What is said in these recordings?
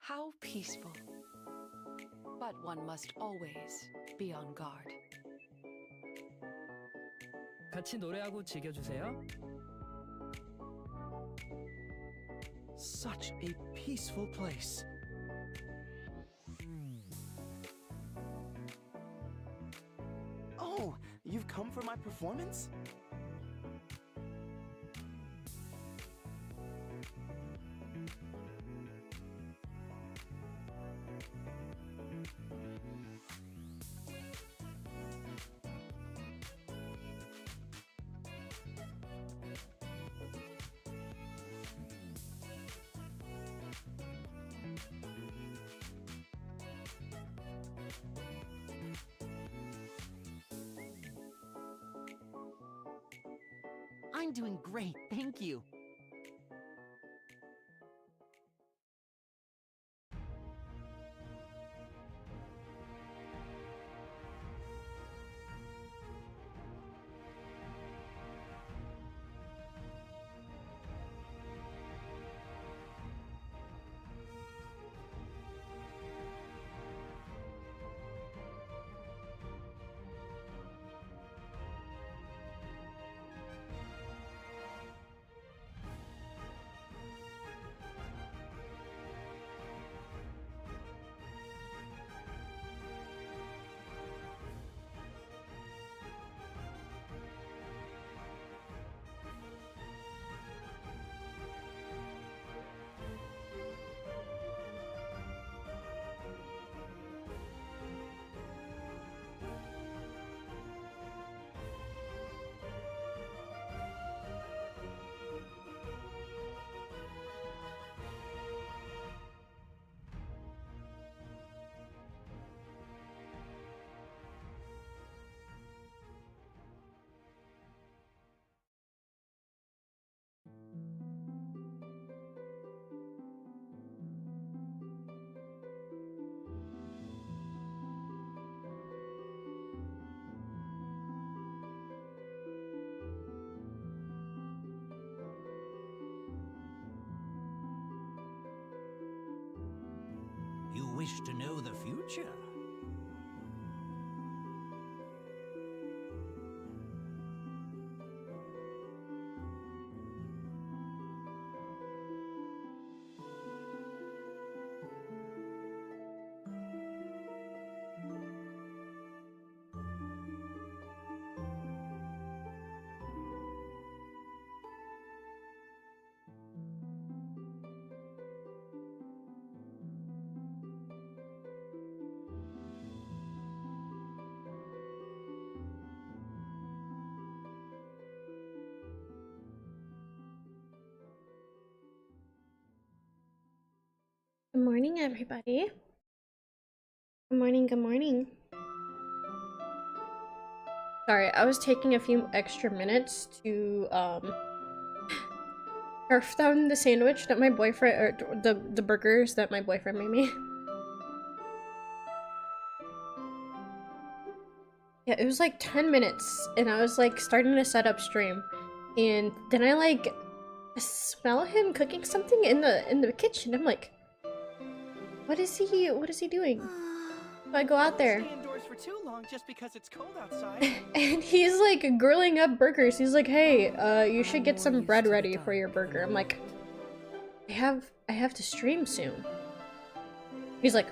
How peaceful. But one must always be on guard. 같이 노래하고 즐겨주세요. Such a peaceful place. Oh, you've come for my performance? I'm doing great, thank you. You wish to know the future? Good morning, everybody. Good morning, good morning. Sorry, I was taking a few extra minutes to scarf down the sandwich that my boyfriend, or the burgers that my boyfriend made me. Yeah, it was like 10 minutes and I was like starting to set up stream, and then I like smell him cooking something in the kitchen. I'm like, what is he doing? So I go out there. Stay indoors for too long just because it's cold outside. And he's like grilling up burgers. He's like, hey, you should get some bread ready for your burger. I'm like, I have to stream soon. He's like,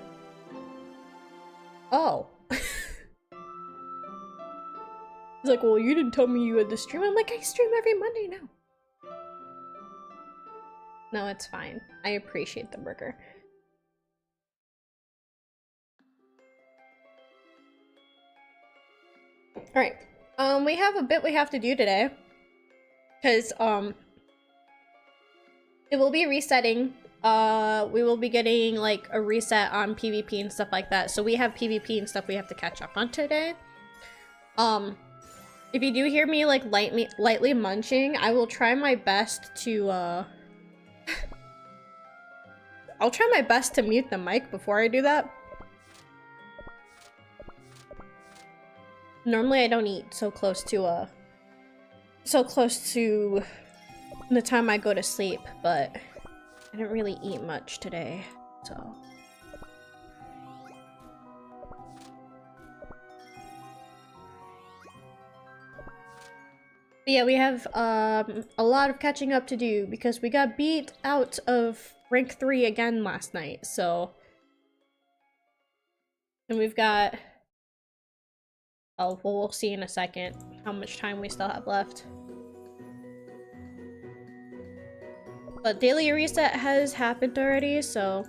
oh. He's like, well, you didn't tell me you had to stream. I'm like, I stream every Monday now. No, it's fine. I appreciate the burger. Alright, we have a bit we have to do today, because, it will be resetting. We will be getting, like, a reset on PvP and stuff like that, so we have PvP and stuff we have to catch up on today. If you do hear me, like, lightly munching, I will try my best to, I'll try my best to mute the mic before I do that. Normally I don't eat so close to the time I go to sleep, but I didn't really eat much today, so But yeah, we have a lot of catching up to do because we got beat out of rank 3 again last night, so... And we've got... Oh, well, we'll see in a second how much time we still have left. But daily reset has happened already, so...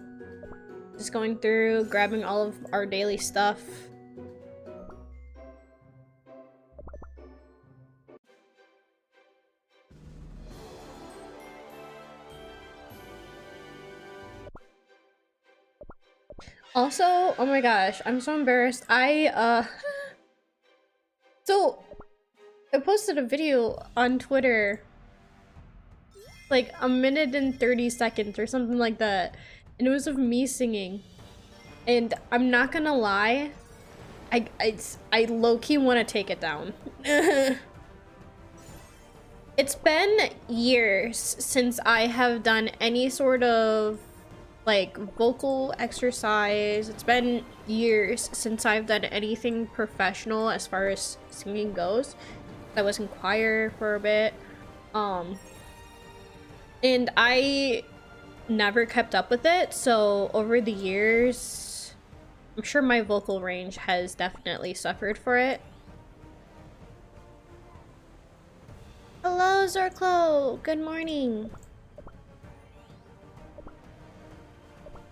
Just going through, grabbing all of our daily stuff. Also, oh my gosh, I'm so embarrassed. So, I posted a video on Twitter like a minute and 30 seconds or something like that. And it was of me singing. And I'm not gonna lie, I low-key want to take it down. It's been years since I have done any sort of like vocal exercise. It's been years since I've done anything professional as far as singing goes. I was in choir for a bit. And I never kept up with it, so over the years, I'm sure my vocal range has definitely suffered for it. Hello, Zorklo! Good morning!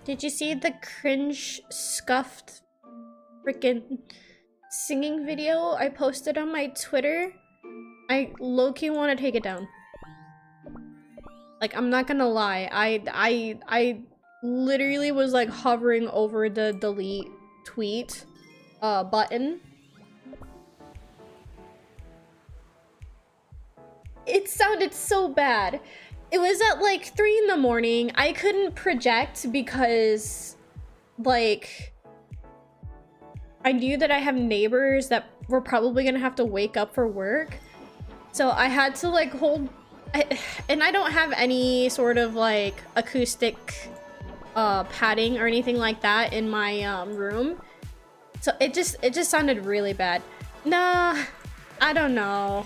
Did you see the cringe, scuffed, freaking singing video I posted on my Twitter? I low-key want to take it down. Like, I'm not gonna lie, I literally was like hovering over the delete tweet button. It sounded so bad. It was at like 3 in the morning. I couldn't project because like I knew that I have neighbors that were probably gonna have to wake up for work. So I had to like hold, and I don't have any sort of like acoustic padding or anything like that in my room. So it just sounded really bad. Nah, I don't know.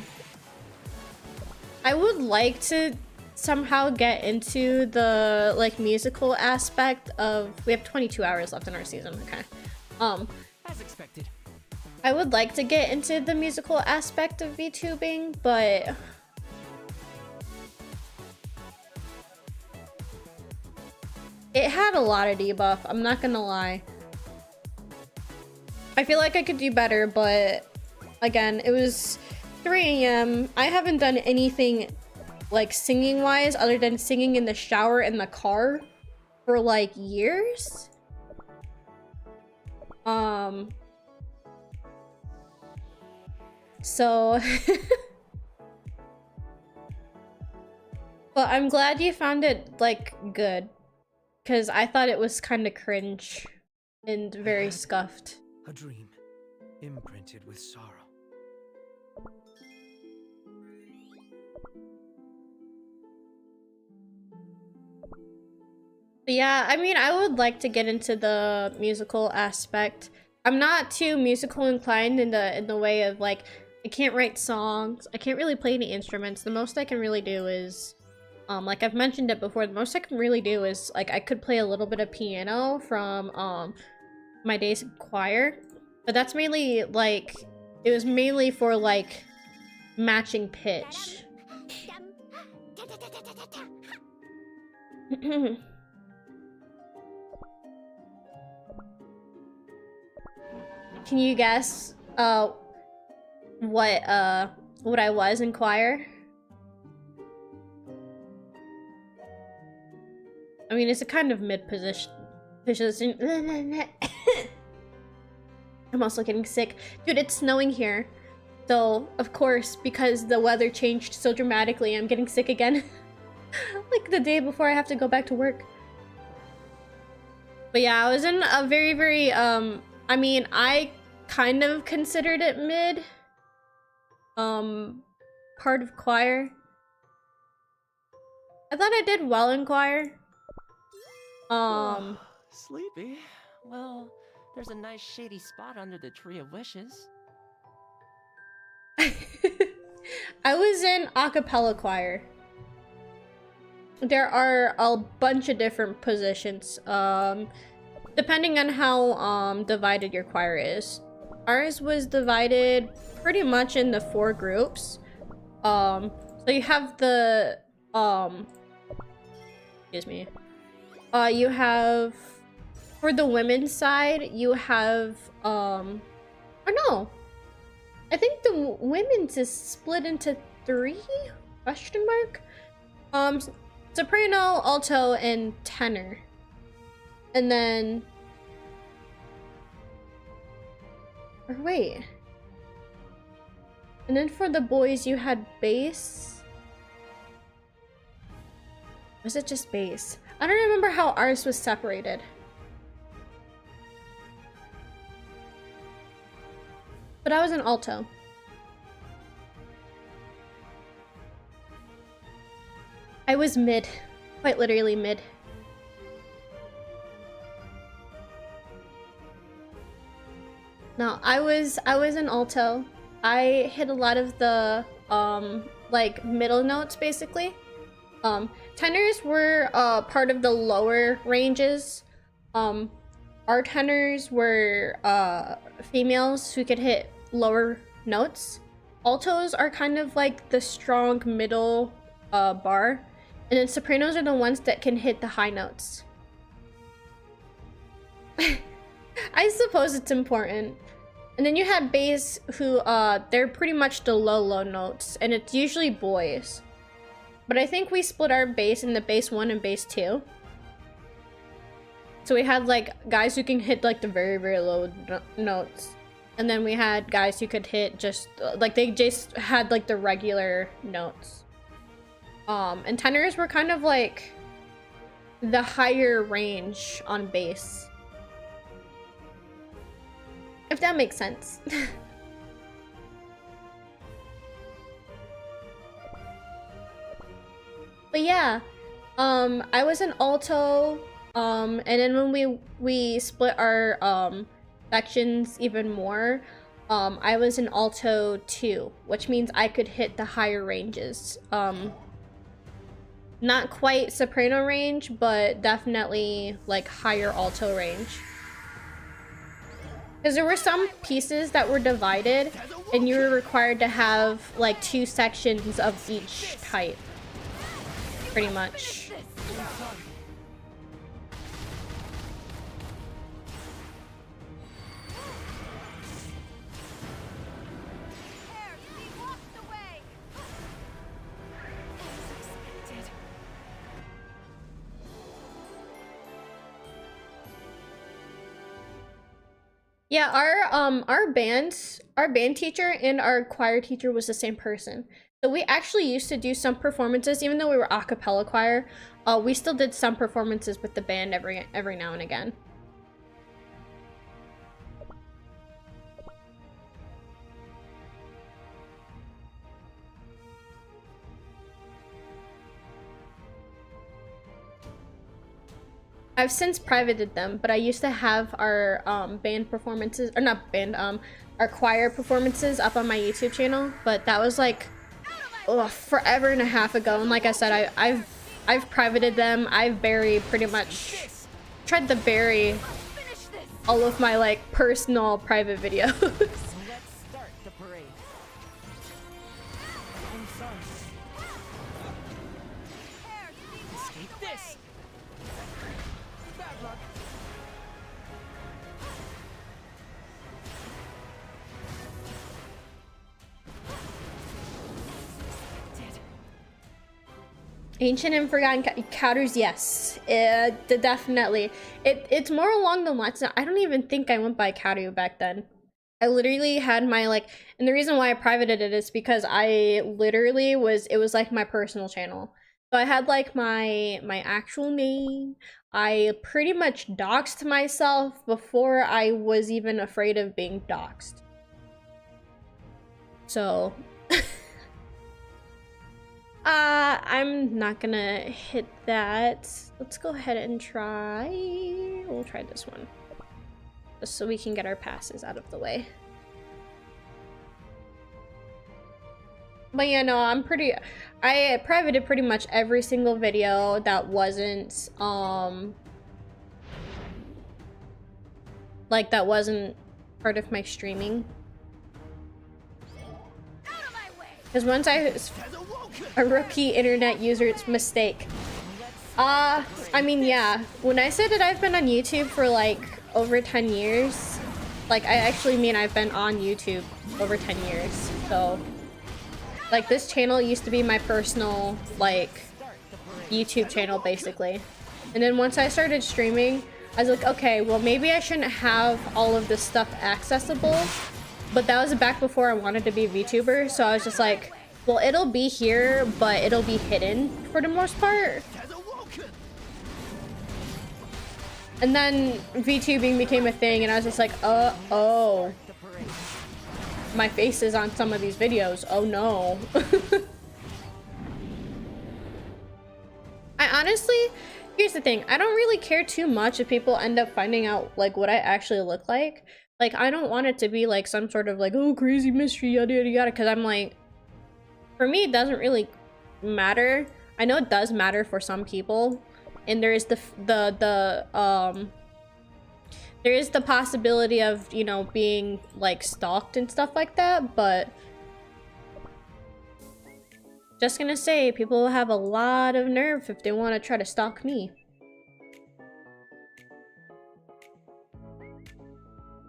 I would like to somehow get into the like musical aspect of, we have 22 hours left in our season, okay. As expected. I would like to get into the musical aspect of VTubing, but it had a lot of debuff, I'm not gonna lie. I feel like I could do better, but again, it was 3 AM. I haven't done anything like singing wise other than singing in the shower in the car for like years. So but I'm glad you found it like good, because I thought it was kind of cringe and very scuffed. A dream, imprinted with sorrow. But yeah, I mean, I would like to get into the musical aspect. I'm not too musical inclined in the way of like, I can't write songs. I can't really play any instruments. The most I can really do is, like I've mentioned it before, the most I can really do is like, I could play a little bit of piano from my days in choir. But that's mainly like, it was mainly for like matching pitch. Can you guess what I was in choir? I mean, it's a kind of mid position. I'm also getting sick. Dude, it's snowing here. So, of course, because the weather changed so dramatically, I'm getting sick again. Like the day before I have to go back to work. But yeah, I was in a very, very, I mean, I kind of considered it mid. Part of choir. I thought I did well in choir. Sleepy? Well, there's a nice shady spot under the Tree of Wishes. I was in a cappella choir. There are a bunch of different positions, depending on how divided your choir is. Ours was divided pretty much into 4 groups. So you have the excuse me. You have, for the women's side, you have or no. I think the women's is split into 3 question mark. Soprano, alto, and tenor. And then... Or wait. And then for the boys, you had bass. Was it just bass? I don't remember how ours was separated. But I was an alto. I was mid. Quite literally mid. No, I was an alto. I hit a lot of the like middle notes basically. Tenors were part of the lower ranges. Our tenors were females who could hit lower notes. Altos are kind of like the strong middle bar. And then sopranos are the ones that can hit the high notes. I suppose it's important. And then you had bass who, they're pretty much the low notes. And it's usually boys. But I think we split our bass into bass 1 and bass 2. So we had like guys who can hit like the very low notes. And then we had guys who could hit just, like they just had like the regular notes. And tenors were kind of like the higher range on bass. If that makes sense. But yeah, I was an alto, and then when we split our sections even more, I was an alto 2, which means I could hit the higher ranges. Not quite soprano range, but definitely like higher alto range. Because there were some pieces that were divided and you were required to have like 2 sections of each type. Pretty much. Yeah, our band teacher and our choir teacher was the same person. So we actually used to do some performances, even though we were a cappella choir. We still did some performances with the band every now and again. I've since privated them, but I used to have our band performances, or not band, our choir performances up on my YouTube channel, but that was like forever and a half ago. And like I said, I've privated them. I've pretty much tried to bury all of my like personal private videos. Ancient and Forgotten Counters, yes. Definitely. It's more along the lines of, I don't even think I went by Karu back then. I literally had my like, and the reason why I privated it is because I literally it was like my personal channel. So I had like my actual name. I pretty much doxed myself before I was even afraid of being doxed. So... I'm not gonna hit that. Let's go ahead and try... We'll try this one. Just so we can get our passes out of the way. But yeah, no, I privated pretty much every single video that wasn't, like, that wasn't part of my streaming. Because once a rookie internet user's mistake. I mean, yeah, when I said that I've been on YouTube for, like, over 10 years, like, I actually mean I've been on YouTube over 10 years, so... Like, this channel used to be my personal, like, YouTube channel, basically. And then once I started streaming, I was like, okay, well, maybe I shouldn't have all of this stuff accessible. But that was back before I wanted to be a VTuber, so I was just like, well, it'll be here, but it'll be hidden for the most part. And then VTubing became a thing, and I was just like, oh. My face is on some of these videos. Oh no. I honestly, here's the thing. I don't really care too much if people end up finding out like what I actually look like. Like, I don't want it to be like some sort of like, oh, crazy mystery, yada yada yada, because I'm like, for me, it doesn't really matter. I know it does matter for some people, and there is there is the possibility of, you know, being, like, stalked and stuff like that, but... Just gonna say, people will have a lot of nerve if they want to try to stalk me.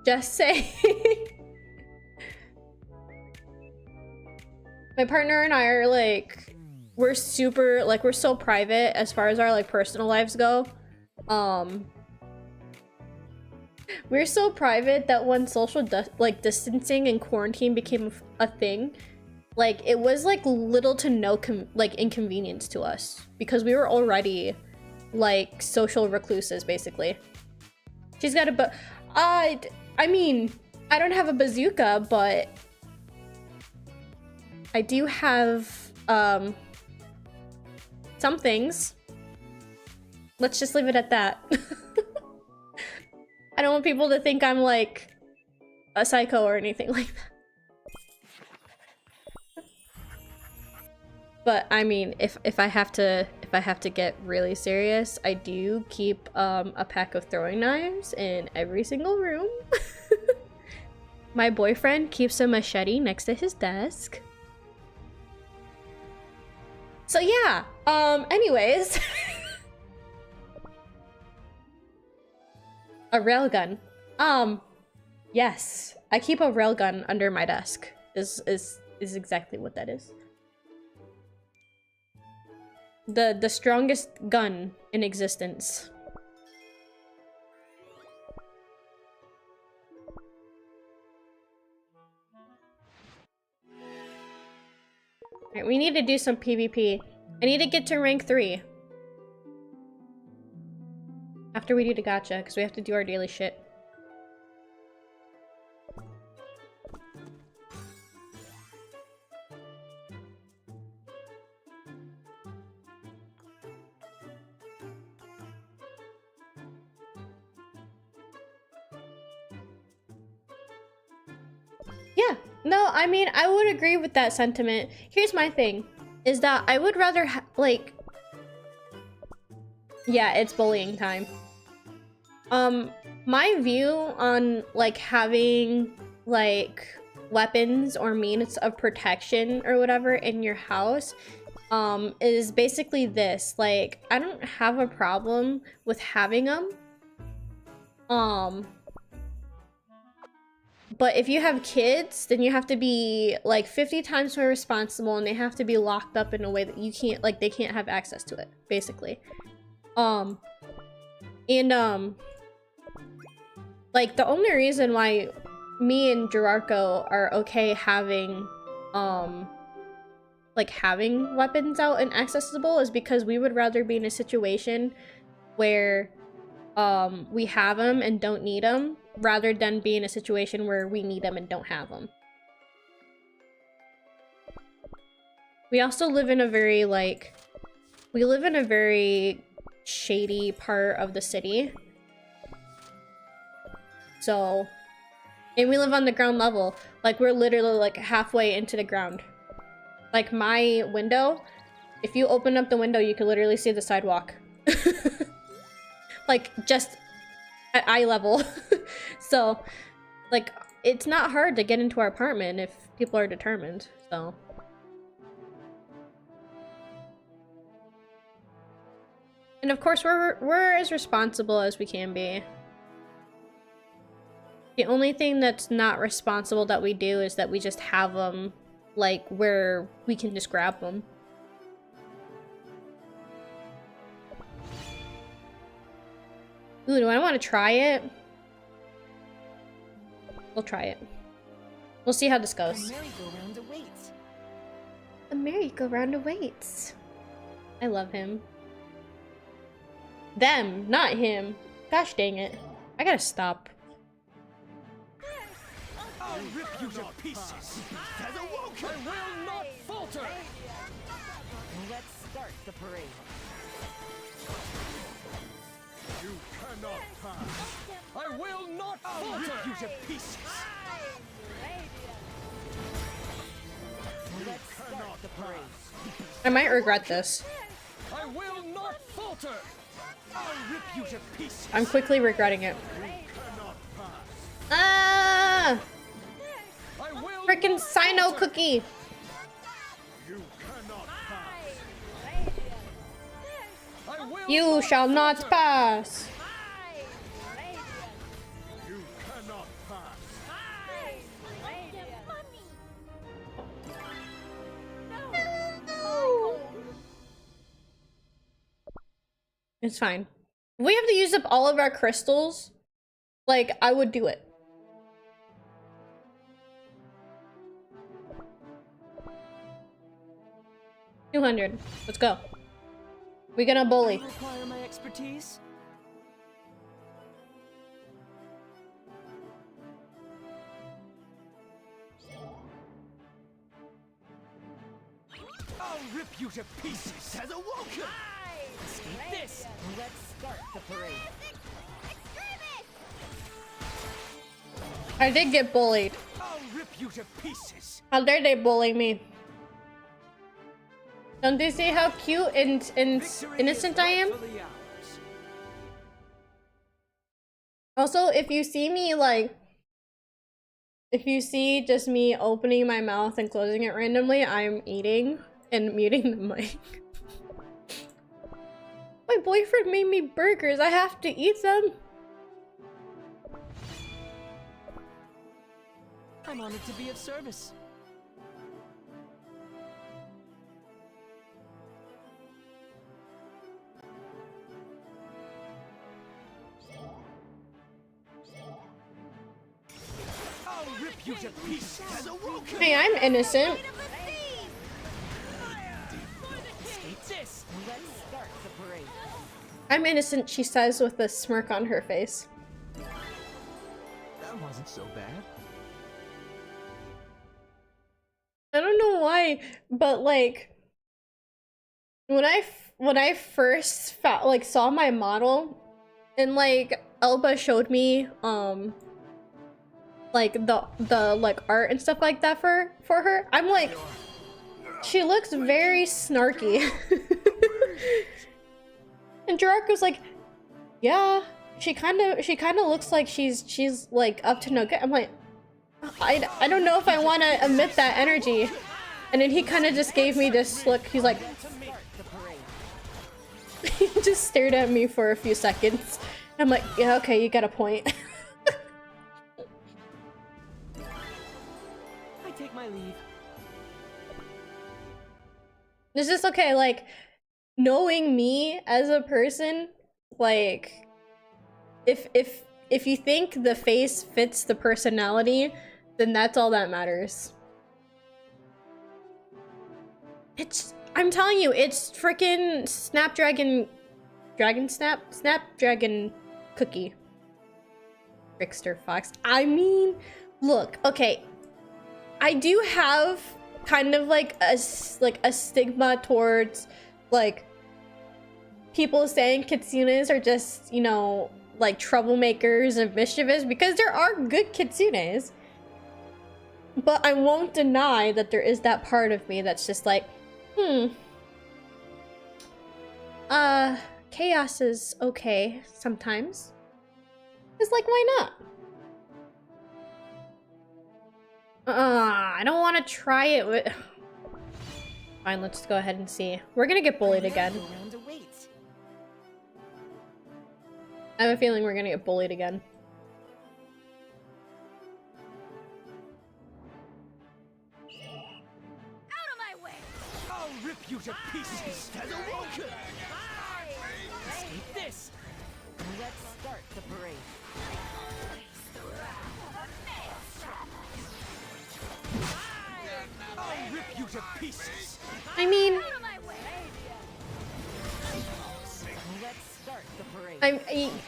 Just say. My partner and I are, like... We're super, like, we're so private as far as our, like, personal lives go. We're so private that when social distancing and quarantine became a thing, like, it was like little to no inconvenience to us because we were already like social recluses, basically. She's got a I mean, I don't have a bazooka, but I do have some things. Let's just leave it at that. I don't want people to think I'm like a psycho or anything like that. But I mean, if I have to get really serious, I do keep a pack of throwing knives in every single room. My boyfriend keeps a machete next to his desk. So yeah, anyways. A railgun. Yes. I keep a railgun under my desk. Is exactly what that is. The strongest gun in existence. Alright, we need to do some PvP. I need to get to rank 3. After we do the gacha, because we have to do our daily shit. Yeah, no, I mean, I would agree with that sentiment. Here's my thing, is that I would rather like... Yeah, it's bullying time. My view on, like, having, like, weapons or means of protection or whatever in your house, is basically this. Like, I don't have a problem with having them. But if you have kids, then you have to be, like, 50 times more responsible, and they have to be locked up in a way that you can't, like, they can't have access to it, basically. Like, the only reason why me and Gerarco are okay having, like, having weapons out and accessible is because we would rather be in a situation where, we have them and don't need them, rather than be in a situation where we need them and don't have them. We also live in a very, like, we live in a very shady part of the city. So, and we live on the ground level. Like, we're literally like halfway into the ground. Like my window, if you open up the window, you can literally see the sidewalk. Like just at eye level. So like it's not hard to get into our apartment if people are determined, so. And of course we're as responsible as we can be. The only thing that's not responsible that we do is that we just have them like where we can just grab them. Ooh, do I want to try it? We'll try it. We'll see how this goes. The merry-go-round awaits. The merry-go-round awaits. I love him. Them, not him. Gosh dang it. I gotta stop. I'll rip you to pieces. As a woken, I will not falter. Let's start the parade. You cannot pass. I will not falter. I'll rip you to pieces. Let's start the parade. I might regret this. I will not falter. I'll rip you to pieces. I'm quickly regretting it. You cannot pass. Ah! I will Frickin' not Sino falter. cookie! You cannot pass. I will You not shall not falter. pass! You cannot pass. It's fine. If we have to use up all of our crystals, like, I would do it. $200. Let's go. We gonna bully. Require my expertise? I'll rip you to pieces. Has awoken. Escape this. Let's start the parade. I did get bullied. I'll rip you to pieces. How dare they bully me? Don't they see how cute and innocent I am? Also, if you see me like, if you see just me opening my mouth and closing it randomly, I'm eating and muting the mic. My boyfriend made me burgers. I have to eat them. I'm honored to be of service. I'll rip you to pieces. Has awoken. Hey, I'm innocent. Escape this. Let's start the parade. I'm innocent, she says with a smirk on her face. That wasn't so bad. I don't know why, but like when I first saw my model and like Elba showed me like the like art and stuff like that for her, I'm like, she looks very snarky. And Jirok was like, yeah, she kind of looks like she's like up to no good. I'm like, I don't know if I want to emit that energy. And then he kind of just gave me this look. He's like, he just stared at me for a few seconds. I'm like, yeah, okay, you got a point. I take my leave. It's just okay, like, knowing me as a person, like, if you think the face fits the personality, then that's all that matters. I'm telling you, it's freaking Snapdragon cookie. Trickster Fox. I mean, look, okay. I do have kind of like a stigma towards like people saying kitsunes are just, you know, like troublemakers and mischievous, because there are good kitsunes. But I won't deny that there is that part of me that's just like, chaos is okay sometimes. It's like, why not? I don't want to try it with... Fine, let's go ahead and see. We're gonna get bullied again. I have a feeling we're gonna get bullied again. I'll rip you to pieces as a walker. Escape this. Let's start the parade. I'll rip you to pieces. I mean, Let's start the parade.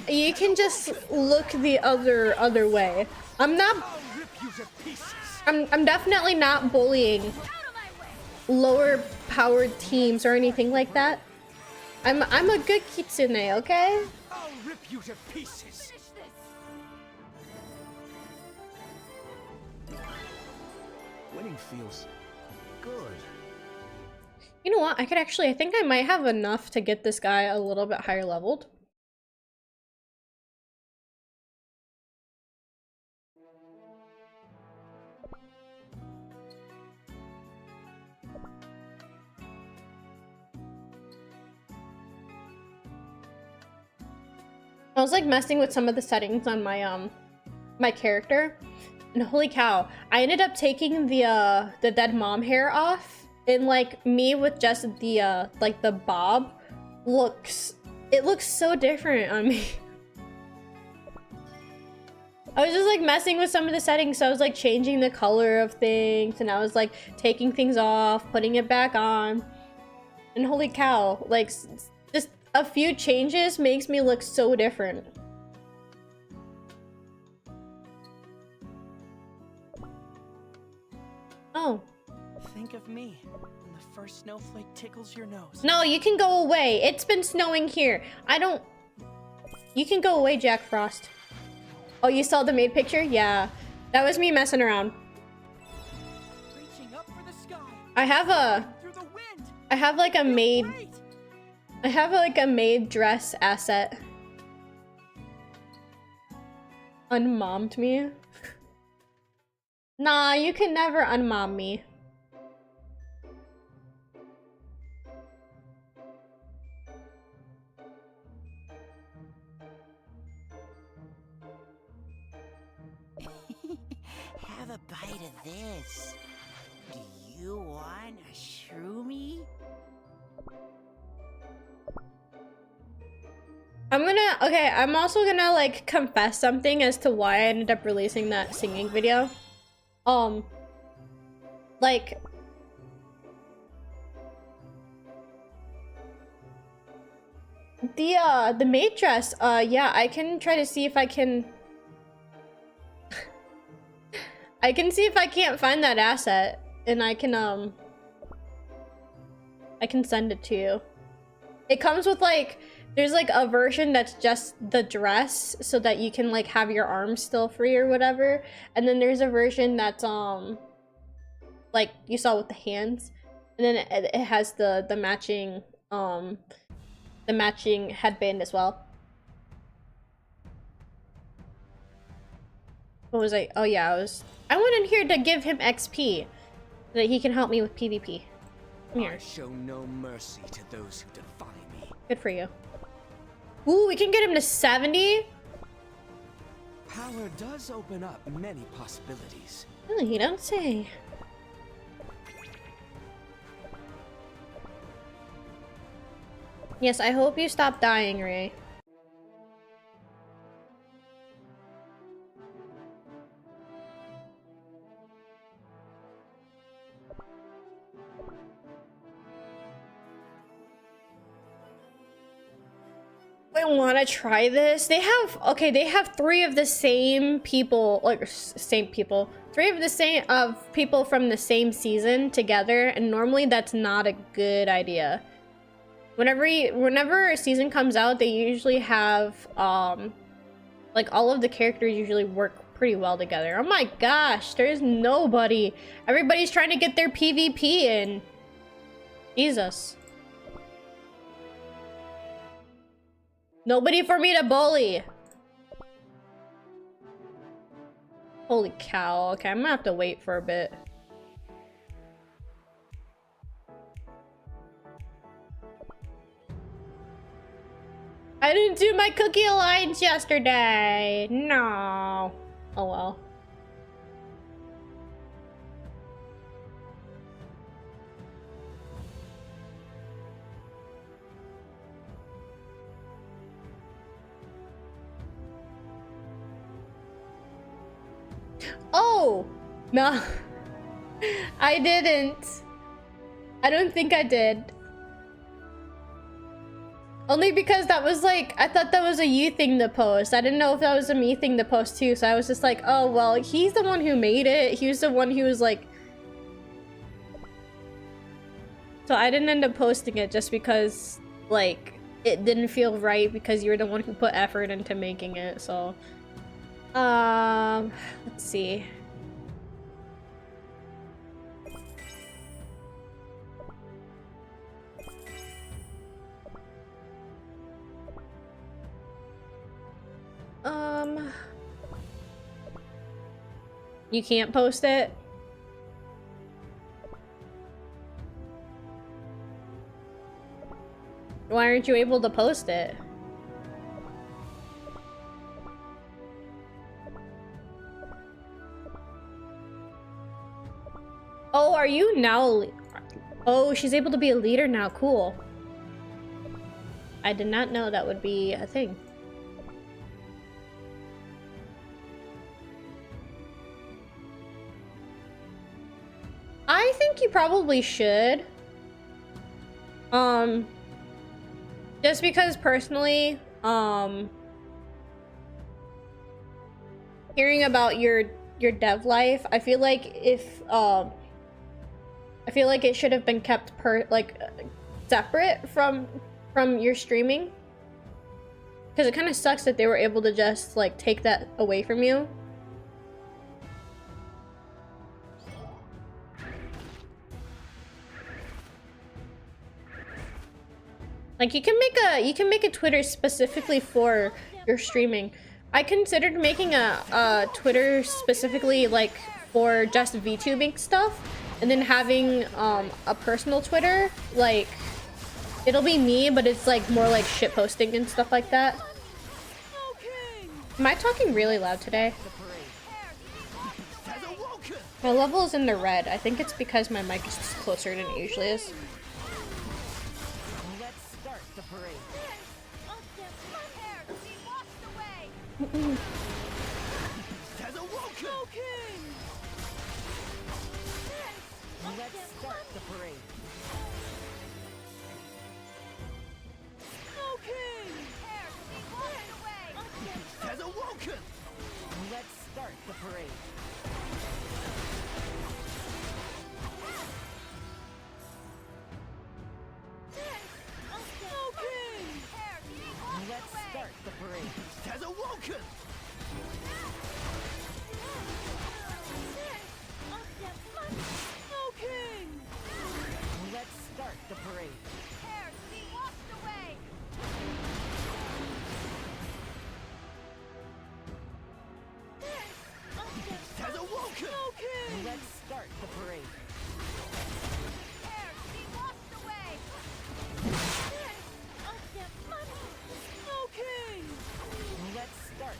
you can just look the other way. I'm not. I'll rip you to pieces. I'm definitely not bullying lower powered teams or anything like that. I'm a good Kitsune, okay? I'll rip you to pieces. Winning feels good. You know what? I think I might have enough to get this guy a little bit higher leveled. I was like messing with some of the settings on my my character, and holy cow, I ended up taking the dead mom hair off, and like me with just the like the bob looks so different on me. I was just like messing with some of the settings, so I was like changing the color of things, and I was like taking things off, putting it back on, and holy cow, like just a few changes makes me look so different. Oh. Think of me when the first snowflake tickles your nose. No, you can go away. It's been snowing here. You can go away, Jack Frost. Oh, you saw the maid picture? Yeah. That was me messing around. Reaching up for the sky. I have Through the wind. like a maid... Great. I have like a maid dress asset. Unmommed me? Nah, you can never unmom me. Have a bite of this. Do you want a shroomy? I'm also gonna like confess something as to why I ended up releasing that singing video. Like the maid dress, yeah, I can try to see if I can I can see if I can't find that asset, and I can send it to you. It comes with like, there's like a version that's just the dress so that you can like have your arms still free or whatever. And then there's a version that's like you saw with the hands. And then it has the matching headband as well. What was I? Oh yeah, I went in here to give him XP so that he can help me with PvP. Come here. I show no mercy to those who defy me. Good for you. Ooh, we can get him to 70? Power does open up many possibilities. Oh, you don't say. Yes, I hope you stop dying, Ray. I want to try this. They have 3 of the same people, like same people. 3 of the same people from the same season together, and normally that's not a good idea. Whenever a season comes out, they usually have like all of the characters usually work pretty well together. Oh my gosh, there's nobody. Everybody's trying to get their PvP in. Jesus. Nobody for me to bully. Holy cow. Okay, I'm gonna have to wait for a bit. I didn't do my cookie alliance yesterday. No. Oh well. Oh! No. I didn't. I don't think I did. Only because that was like, I thought that was a you thing to post. I didn't know if that was a me thing to post too, so I was just like, oh well, he's the one who made it. He was the one who was like... So I didn't end up posting it just because, like, it didn't feel right because you were the one who put effort into making it, so... Let's see. You can't post it? Why aren't you able to post it? Oh, are you now? Oh, she's able to be a leader now. Cool. I did not know that would be a thing. I think you probably should. Just because personally, hearing about your dev life, I feel like if I feel like it should have been kept separate from your streaming, because it kind of sucks that they were able to just like take that away from you. Like you can make a Twitter specifically for your streaming. I considered making a Twitter specifically like for just VTubing stuff, and then having a personal Twitter, like it'll be me, but it's like more like shit posting and stuff like that. Am I talking really loud today? My level is in the red. I think it's because my mic is closer than it usually is.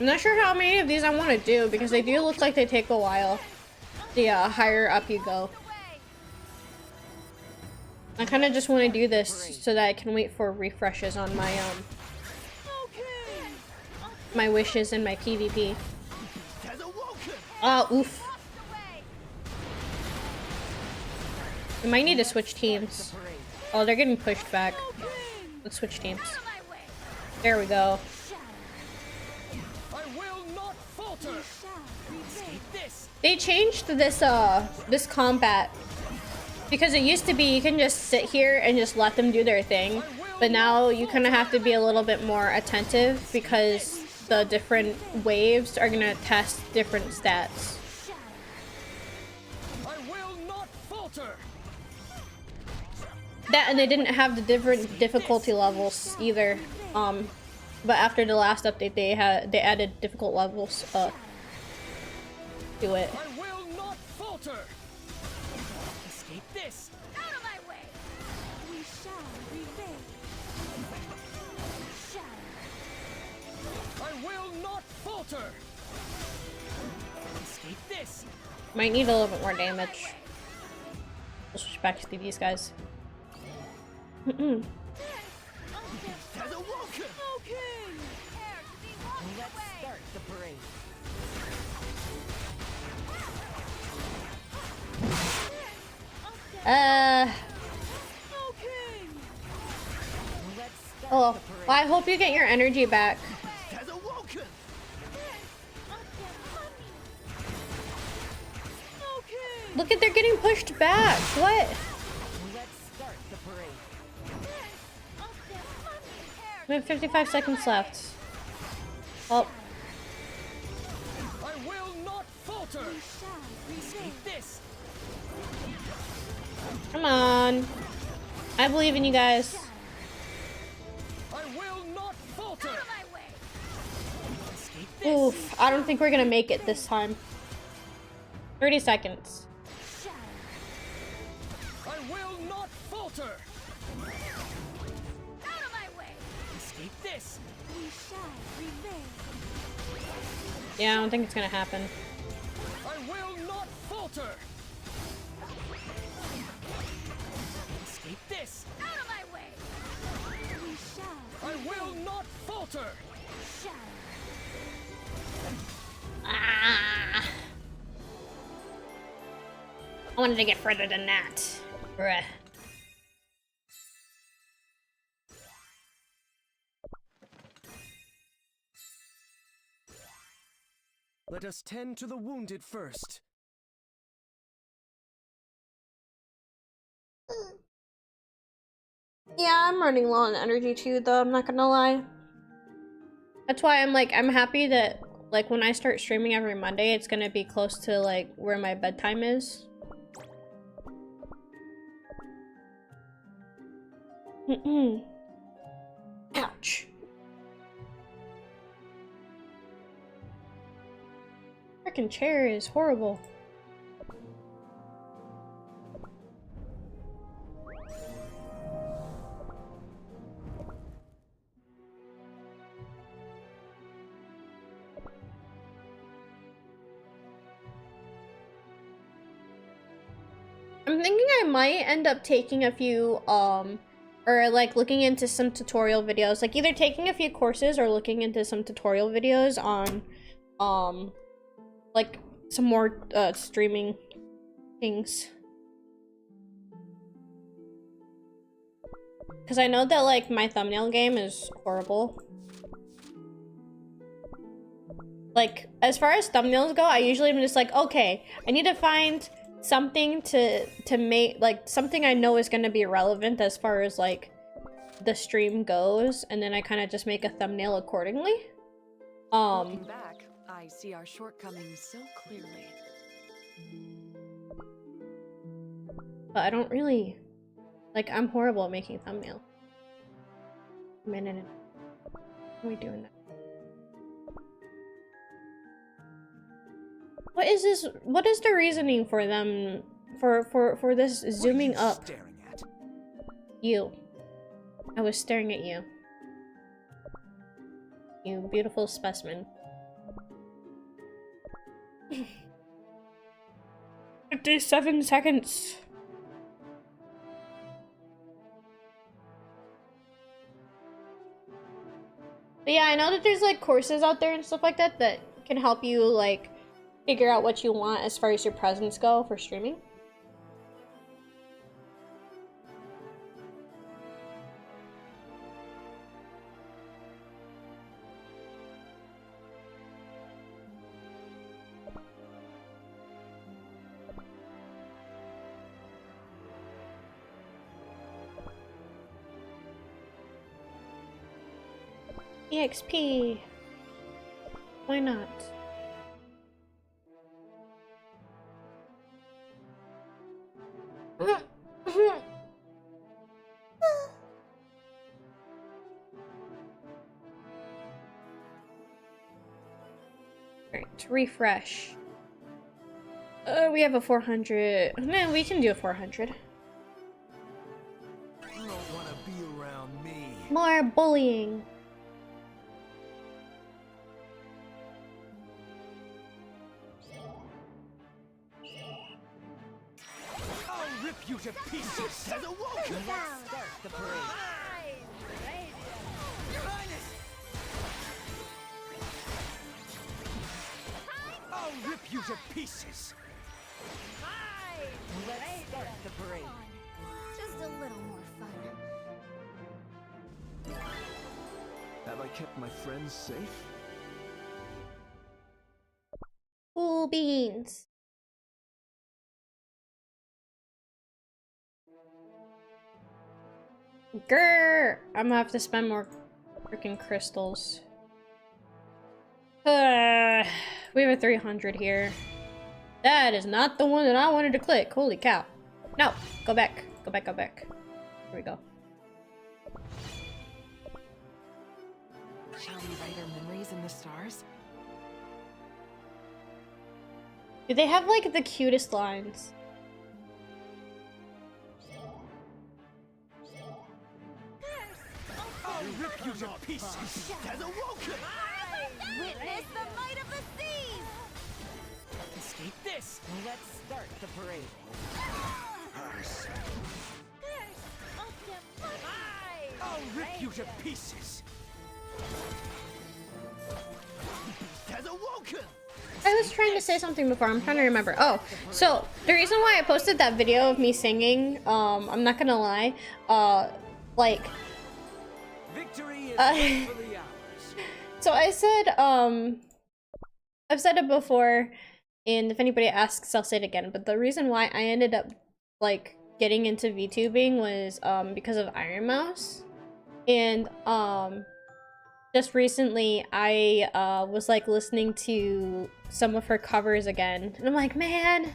I'm not sure how many of these I want to do because they do look like they take a while. The higher up you go. I kind of just want to do this so that I can wait for refreshes on my my wishes and my PvP. Oh, oof. We might need to switch teams. Oh, they're getting pushed back. Let's switch teams. There we go. They changed this this combat because it used to be you can just sit here and just let them do their thing, but now you kind of have to be a little bit more attentive because the different waves are gonna test different stats. I will not falter. That, and they didn't have the different difficulty levels either. But after the last update, they added difficult levels to it. I will not falter. Escape this. Out of my way! We shall prevail. I will not falter. Escape this. Might need a little bit more damage. We'll switch back to these guys. Has awoken. Okay! Prepare to be walked Let's away! start the parade. Okay! Let's start Oh, the parade. well, I hope you get your energy back. Has awoken. Okay! Look at, they're getting pushed back. What? Let's start the parade. We have 55 seconds left. Oh, I will not falter. Escape this. come on. I believe in you guys. I will not falter. Out of my way! Escape this. Oof, I don't think we're gonna make it this time. 30 seconds. I will not falter. Out of my way! Escape this. We shall prevail. Yeah, I don't think it's gonna happen. I will not falter. Escape this. Out of my way! We shall. I will not falter. Ah. I wanted to get further than that. Bruh. Let us tend to the wounded first. Yeah, I'm running low on energy too, though, I'm not gonna lie. That's why I'm happy that, like, when I start streaming every Monday, it's gonna be close to, like, where my bedtime is. Ouch. Frickin' chair is horrible. I'm thinking I might end up taking a few, or like looking into some tutorial videos, like either taking a few courses or looking into some tutorial videos on, like some more, streaming things. Because I know that, like, my thumbnail game is horrible. Like, as far as thumbnails go, I usually am just like, okay, I need to find something to make, like, something I know is going to be relevant as far as, like, the stream goes, and then I kind of just make a thumbnail accordingly. Looking back, I see our shortcomings so clearly. But I don't really, like, I'm horrible at making thumbnail. A minute. How are we doing that? What is this? What is the reasoning for them for this zooming up? Staring at. You. I was staring at you. You beautiful specimen. 57 seconds. But yeah, I know that there's like courses out there and stuff like that that can help you like figure out what you want as far as your presents go for streaming. EXP. why not? Alright, refresh. We have a 400. No, we can do a 400. You don't want to be around me. More bullying. I'll rip you to pieces. Has awoken. Let's start the parade. Your Highness. I'll rip you to pieces. Let's start the parade. Just a little more fun. Have I kept my friends safe? Cool beans. Grr! I'm gonna have to spend more freaking crystals. We have a 300 here. That is not the one that I wanted to click. Holy cow. No! Go back. Go back, go back. Here we go. Shall we write our memories in the stars? Do they have like the cutest lines? I'll rip you to pieces. Has awoken. Witness the might of the seas! Escape this! Let's start the parade. I'll rip you to pieces. Has awoken. I was trying to say something before. I'm trying to remember. Oh, so the reason why I posted that video of me singing, I'm not gonna lie, like, Victory is rightfully ours. so I said, I've said it before, and if anybody asks, I'll say it again, but the reason why I ended up, like, getting into VTubing was, because of Iron Mouse, and, just recently, I, was, like, listening to some of her covers again, and I'm like, man,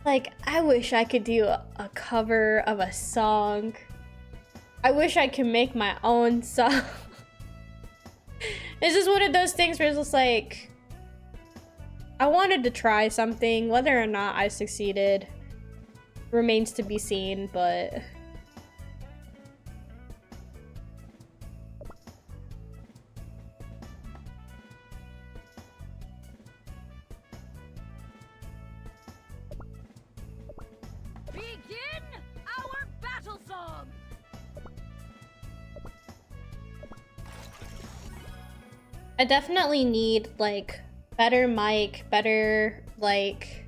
like, I wish I could do a cover of a song. I wish I could make my own song. It's just one of those things where it's just like, I wanted to try something. Whether or not I succeeded remains to be seen, but Begin our battle song! I definitely need, like, better mic, better, like,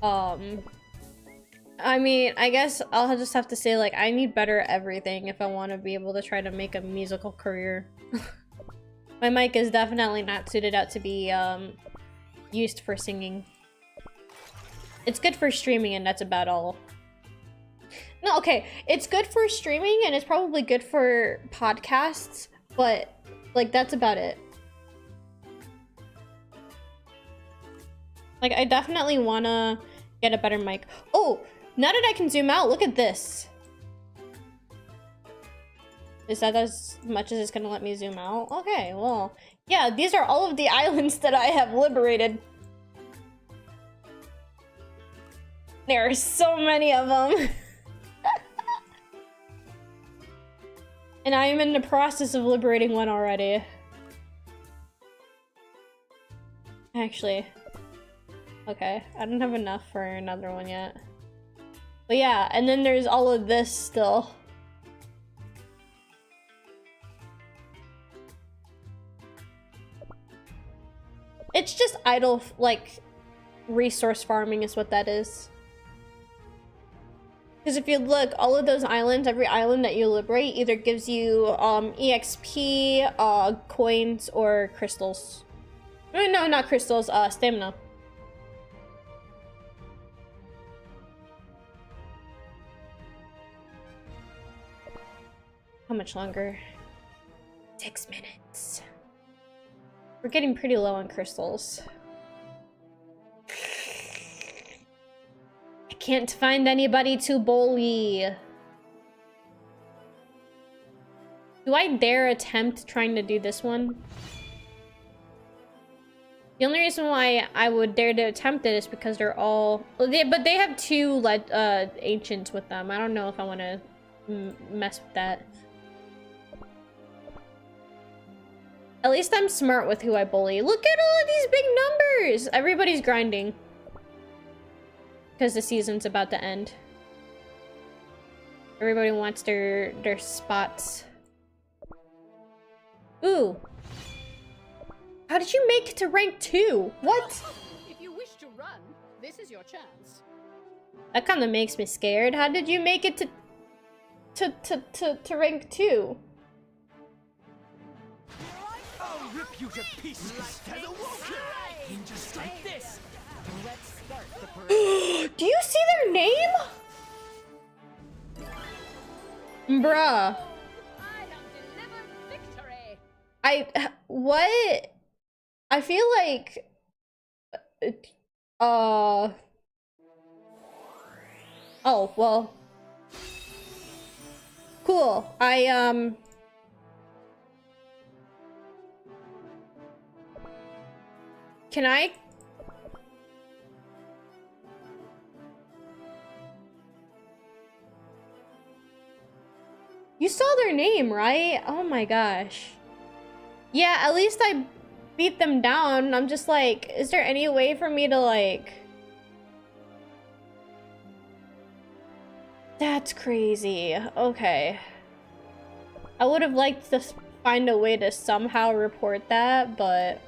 I mean, I guess I'll just have to say, like, I need better everything if I want to be able to try to make a musical career. My mic is definitely not suited out to be, used for singing. It's good for streaming, and that's about all. No, okay, it's good for streaming, and it's probably good for podcasts, but, like, that's about it. Like, I definitely wanna get a better mic. Oh, now that I can zoom out, look at this. Is that as much as it's gonna let me zoom out? Okay, well, yeah, these are all of the islands that I have liberated. There are so many of them. And I am in the process of liberating one already. Actually. Okay, I don't have enough for another one yet. But yeah, and then there's all of this still. It's just idle, like, resource farming is what that is. Because if you look, all of those islands, every island that you liberate either gives you EXP, coins, or crystals. No, not crystals, stamina. How much longer? 6 minutes. We're getting pretty low on crystals. I can't find anybody to bully. Do I dare attempt trying to do this one? The only reason why I would dare to attempt it is because they're all... but they have two ancients with them. I don't know if I want to mess with that. At least I'm smart with who I bully. Look at all of these big numbers! Everybody's grinding. Because the season's about to end. Everybody wants their spots. Ooh. How did you make it to rank 2? What? If you wish to run, this is your chance. That kind of makes me scared. How did you make it to rank 2? I'll rip you to pieces. Just like this. Let's start the parade. Do you see their name? Bruh. I have delivered victory. What? I feel like... Oh, well. Cool. Can I... You saw their name, right? Oh my gosh. Yeah, at least I beat them down. I'm just like, is there any way for me to like... That's crazy. Okay. I would have liked to find a way to somehow report that, but...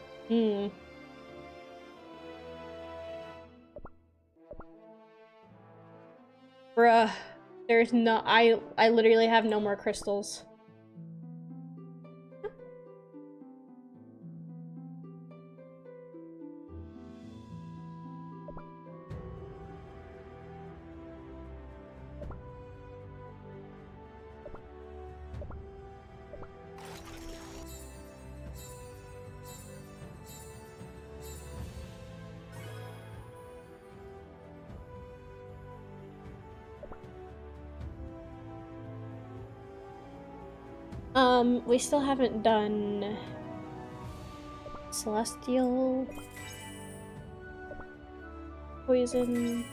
Bruh. There's no... I literally have no more crystals. We still haven't done Celestial Poison.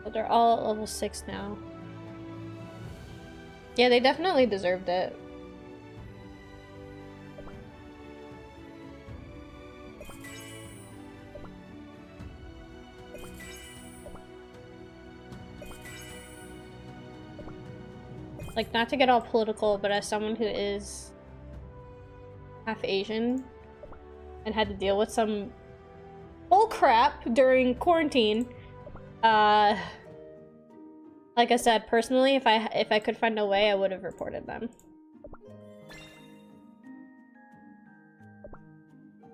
But they're all at level 6 now. Yeah, they definitely deserved it. Like, not to get all political, but as someone who is half Asian and had to deal with some bull crap during quarantine, like I said, personally, if I could find a way, I would have reported them.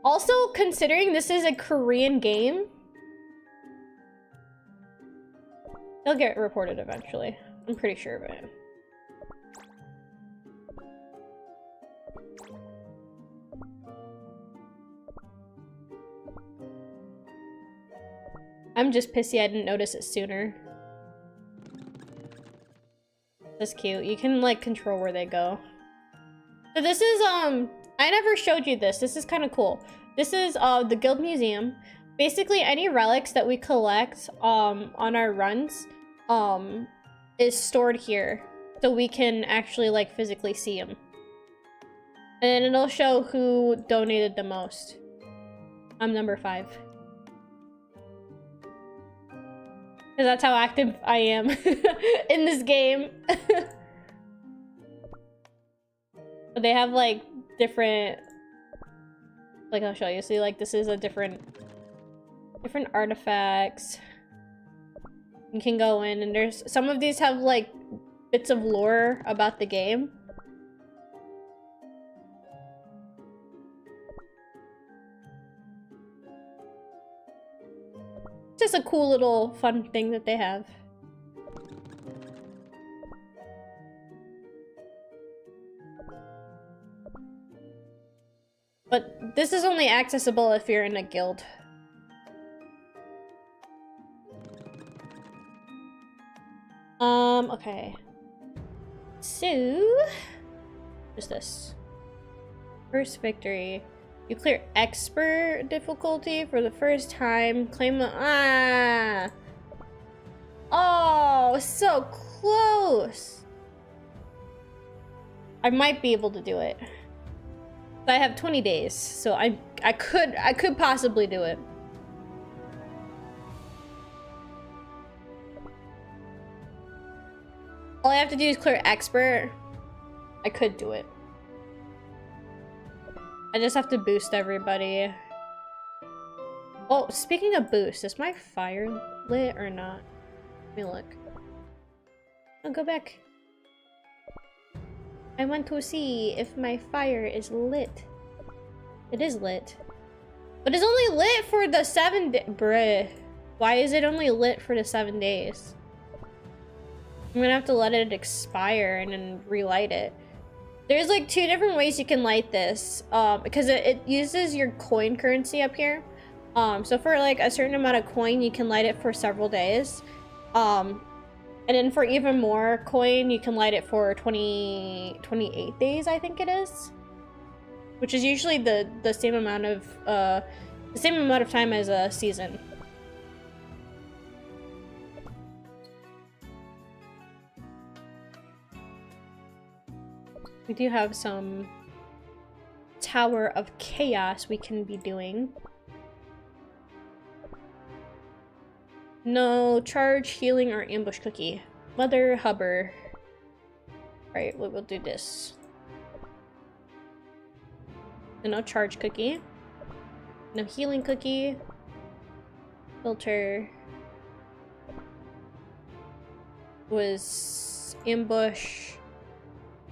Also, considering this is a Korean game, they'll get reported eventually. I'm pretty sure of it. I'm just pissy I didn't notice it sooner. That's cute. You can like control where they go. So this is I never showed you this. This is kind of cool. This is the Guild Museum. Basically any relics that we collect on our runs is stored here. So we can actually like physically see them. And it'll show who donated the most. I'm number 5. Because that's how active I am in this game. But they have like different... Like I'll show you. See, like this is a different artifacts. You can go in and there's... Some of these have like bits of lore about the game. Just a cool little fun thing that they have. But this is only accessible if you're in a guild. Okay. So, what's this? First victory. You clear expert difficulty for the first time. Claim the Oh, so close. I might be able to do it. But I have 20 days, so I could possibly do it. All I have to do is clear expert. I could do it. I just have to boost everybody. Oh, speaking of boost, is my fire lit or not? Let me look. I'll go back. I want to see if my fire is lit. It is lit. But it's only lit for the 7 days. Bruh. Why is it only lit for the 7 days? I'm gonna have to let it expire and then relight it. There's like 2 different ways you can light this. Because it uses your coin currency up here. So for like a certain amount of coin, you can light it for several days. And then for even more coin, you can light it for 28 days, I think it is. Which is usually the same amount of time as a season. We do have some Tower of Chaos we can be doing. No charge, healing, or ambush cookie. Mother Hubber. Alright, we'll do this. So no charge cookie. No healing cookie. Filter. Was ambush,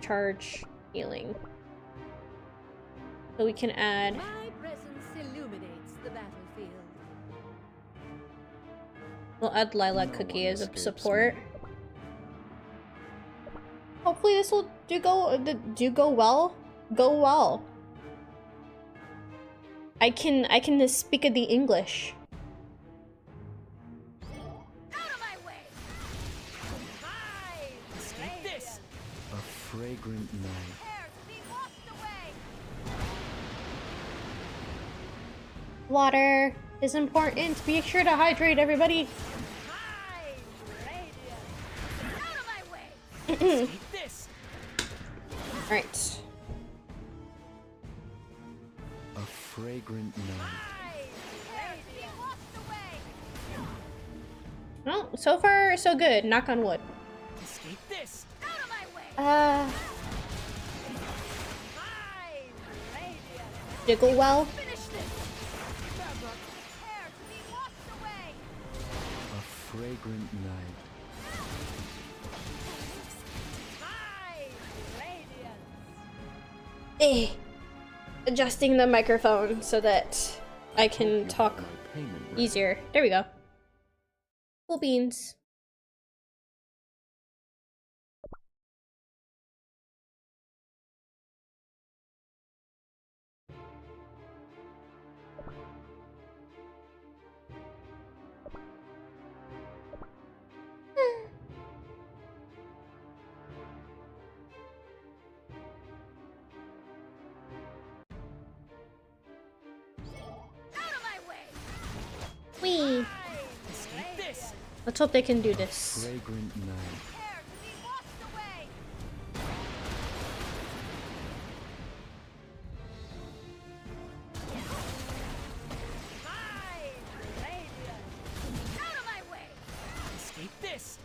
charge, healing. So we can add. My presence illuminates the battlefield. We'll add Lilac Cookie as a support. Hopefully this will go well. Go well. I can speak the English. Out of my way! Hi! Escape this! A fragrant night. Prepare to be washed away! Water is important. Be sure to hydrate, everybody. Hi! Radiant! Out of my way! Escape this! Alright. A fragrant night. Hi! Prepare to be washed away! Well, so far so good. Knock on wood. Escape this! Out of my way! Uh, Hi! Radiant! did it go well? Finish this! Prepare to be washed away! A fragrant night. Hi! Radiant! Eh. Adjusting the microphone so that I can talk My payment ready. easier. There we go. Cool beans. Out of my way! Whee! Escape this! Let's hope they can do this. Fragrant night. Prepare to be washed away! Hi! Radiant! Out of my way! Escape this!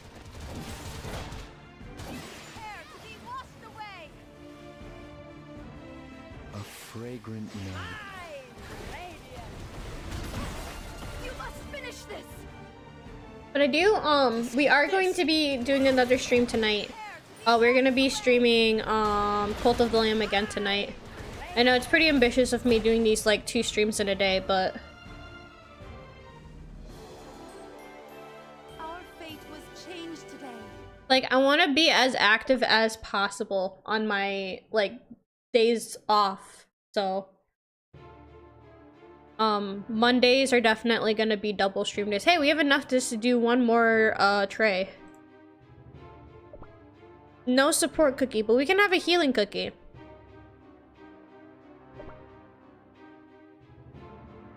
Prepare to be washed away! A fragrant night. Hi! Radiant! You must finish this! But I do, we are going to be doing another stream tonight. We're gonna be streaming, Cult of the Lamb again tonight. I know it's pretty ambitious of me doing these, like, 2 streams in a day, but... Our fate was changed today. Like, I want to be as active as possible on my, like, days off. So, Mondays are definitely gonna be double stream days. Hey, we have enough just to do one more tray. No support cookie, but we can have a healing cookie.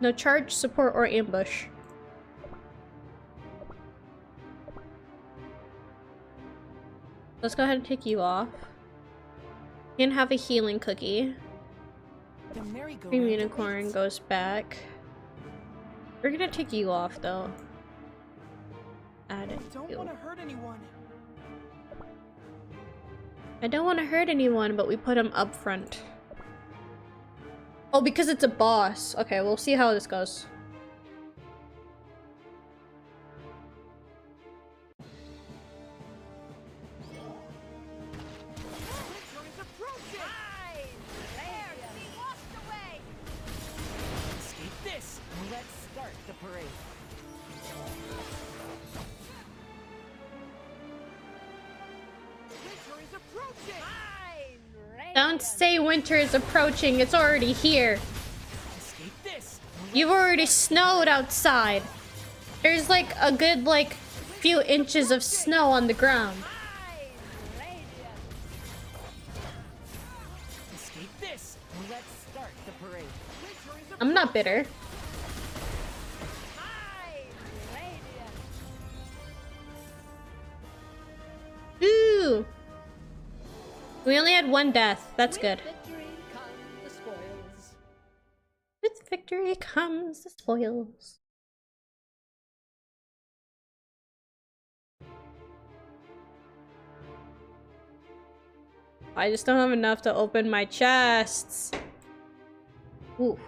No charge, support, or ambush. Let's go ahead and take you off. You can have a healing cookie. Cream unicorn goes back. We're gonna take you off though. Add it. Don't want to hurt anyone. I don't want to hurt anyone, but we put him up front. Oh, because it's a boss. Okay, we'll see how this goes. Don't say winter is approaching, it's already here. You've already snowed outside. There's like a good few inches of snow on the ground. I'm not bitter. Ooh. We only had one death. That's good. With victory comes the spoils. I just don't have enough to open my chests. Ooh.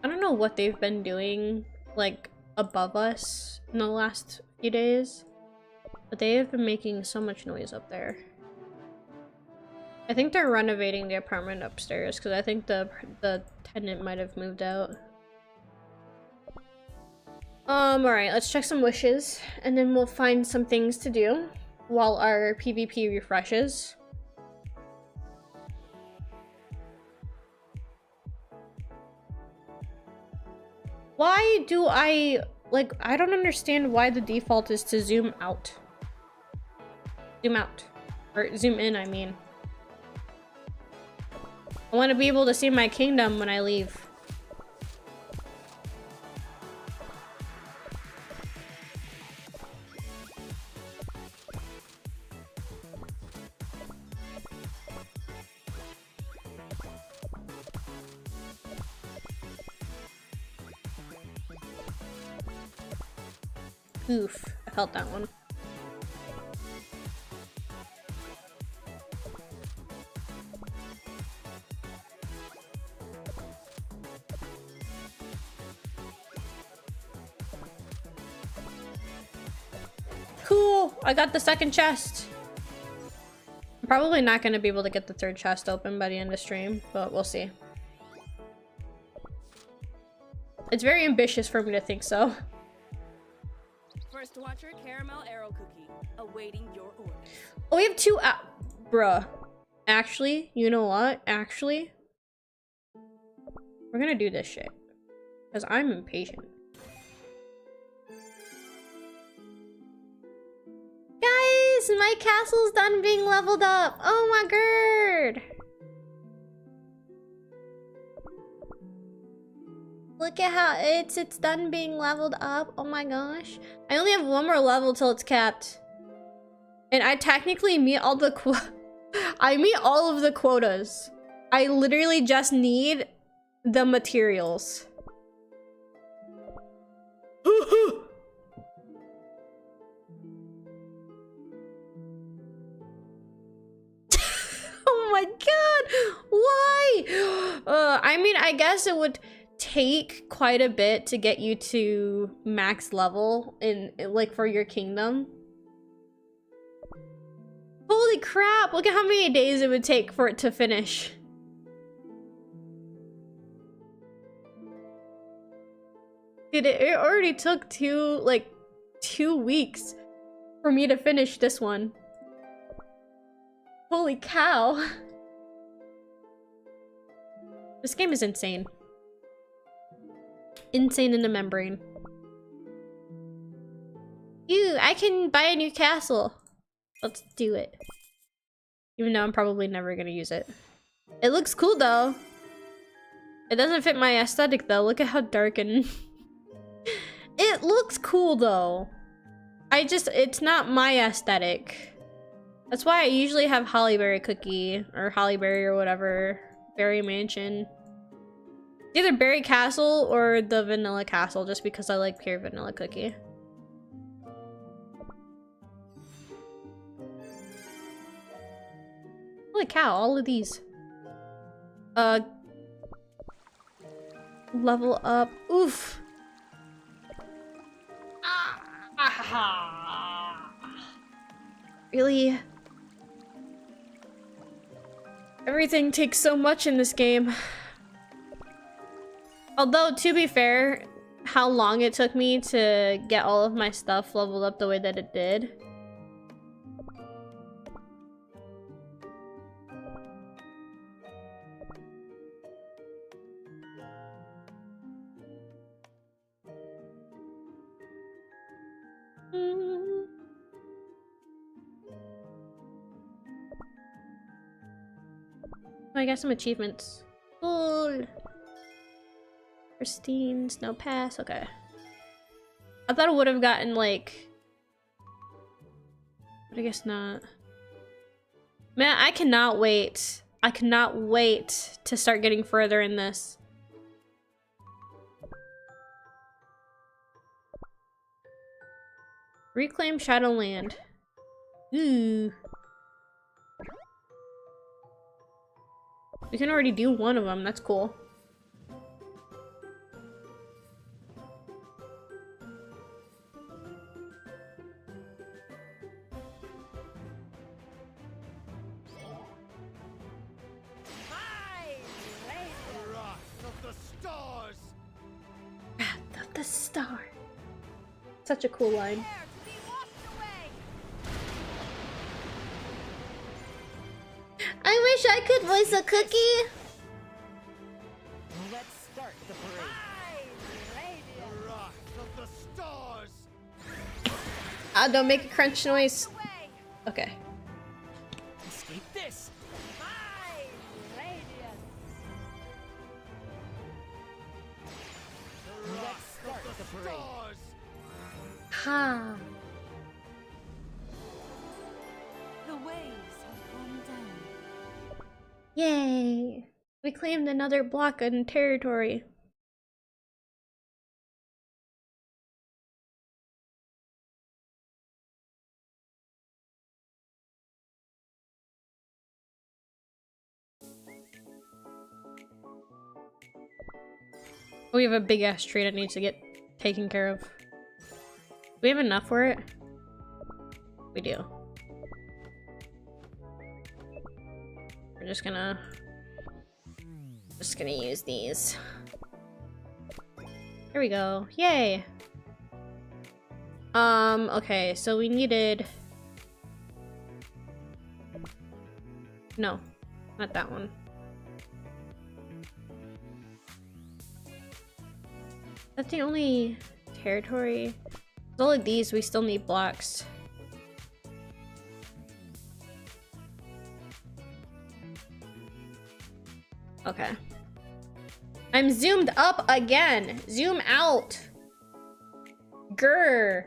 I don't know what they've been doing, like, above us in the last few days. But they have been making so much noise up there. I think they're renovating the apartment upstairs because I think the tenant might have moved out. Alright, let's check some wishes and then we'll find some things to do while our PvP refreshes. Why do I don't understand why the default is to zoom out. Zoom out. Or zoom in, I mean. I want to be able to see my kingdom when I leave. Oof, I felt that one. Cool! I got the second chest. I'm probably not going to be able to get the third chest open by the end of stream, but we'll see. It's very ambitious for me to think so. First watcher caramel arrow cookie, awaiting your order. Oh, we have two bruh. Actually, you know what? Actually, we're gonna do this shit. Because I'm impatient. Guys, my castle's done being leveled up. Oh my god. Look at how it's done being leveled up. Oh my gosh. I only have one more level till it's capped. And I technically meet all the I meet all of the quotas. I literally just need the materials. Oh my god. Why? I mean, I guess it would take quite a bit to get you to max level in like for your kingdom. Holy crap, look at how many days it would take for it to finish. Dude, it already took 2 weeks for me to finish this one. Holy cow. This game is insane. Insane in the membrane. Ew, I can buy a new castle. Let's do it. Even though I'm probably never gonna use it. It looks cool though. It doesn't fit my aesthetic though. Look at how dark and... It looks cool though. It's not my aesthetic. That's why I usually have Hollyberry Cookie or Hollyberry or whatever. Berry Mansion. Either Berry Castle or the Vanilla Castle, just because I like pure vanilla cookie. Holy cow, all of these. Level up. Oof. Really? Everything takes so much in this game. Although, to be fair, how long it took me to get all of my stuff leveled up the way that it did. Oh, I got some achievements. Cool. Pristine, snow pass, okay. I thought I would have gotten like... But I guess not. Man, I cannot wait. I cannot wait to start getting further in this. Reclaim Shadowland. Ooh. We can already do one of them, that's cool. The star. Such a cool line. I wish I could voice a cookie. Let's start the parade. Ah, don't make a crunch noise. Okay. Escape this. Let's start the parade. Ha. The waves have calmed down. Yay. We claimed another block in territory. We have a big ass tree that needs to get taken care of. Do we have enough for it? We do. We're just gonna use these. There we go. Yay. Okay, so we needed... No, not that one. That's the only territory. With all of these, we still need blocks. Okay. I'm zoomed up again. Zoom out. Grr.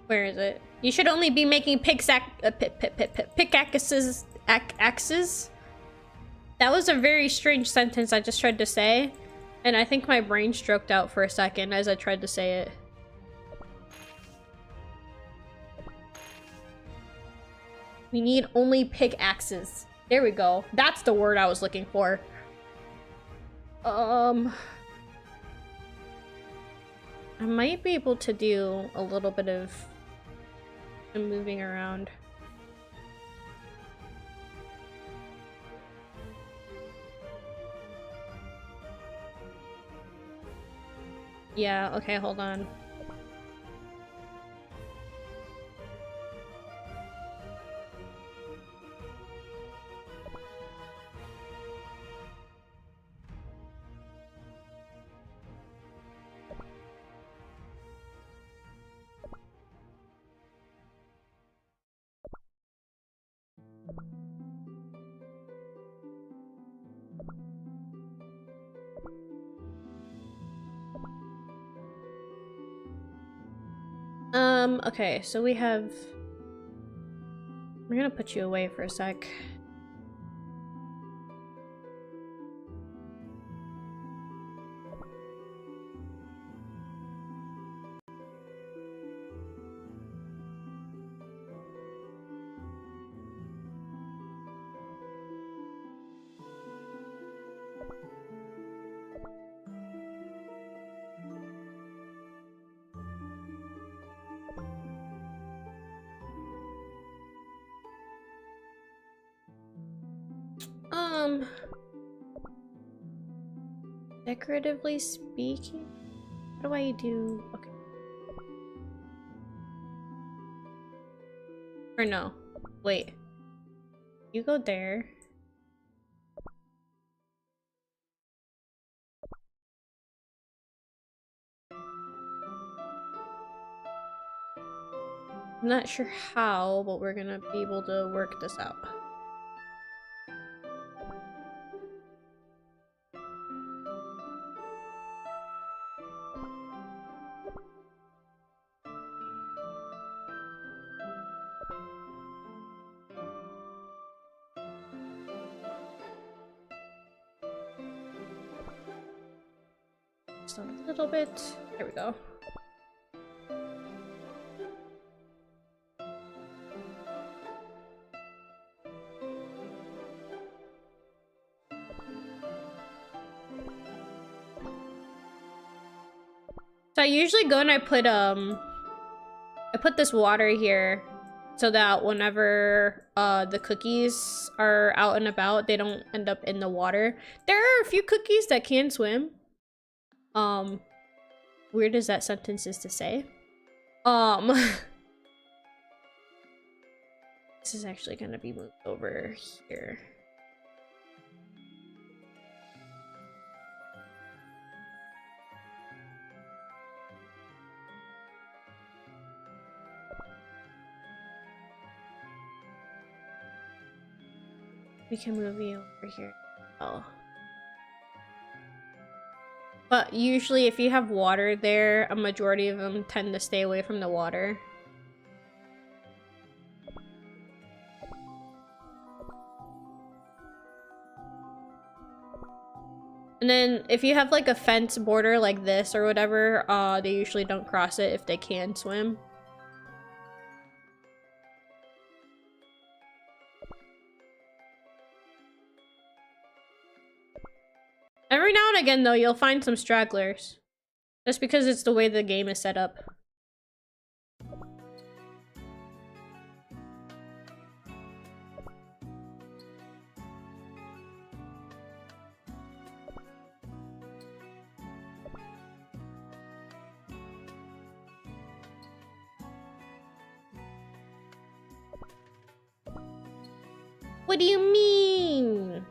Where is it? You should only be making pickaxes. Axes? That was a very strange sentence I just tried to say. And I think my brain stroked out for a second as I tried to say it. We need only pickaxes. There we go. That's the word I was looking for. I might be able to do a little bit of moving around. Yeah, okay, hold on. Okay, so we have... We're gonna put you away for a sec. Decoratively speaking, what do I do? Okay. Or no, wait. You go there. I'm not sure how, but we're gonna be able to work this out. Just a little bit. There we go. So I usually go and I put this water here so that whenever the cookies are out and about, they don't end up in the water. There are a few cookies that can swim. Weird as that sentence is to say. This is actually gonna be moved over here. We can move you over here. Oh. But usually if you have water there, a majority of them tend to stay away from the water. And then if you have like a fence border like this or whatever, they usually don't cross it if they can swim. Every now and again, though, you'll find some stragglers. Just because it's the way the game is set up. What do you mean?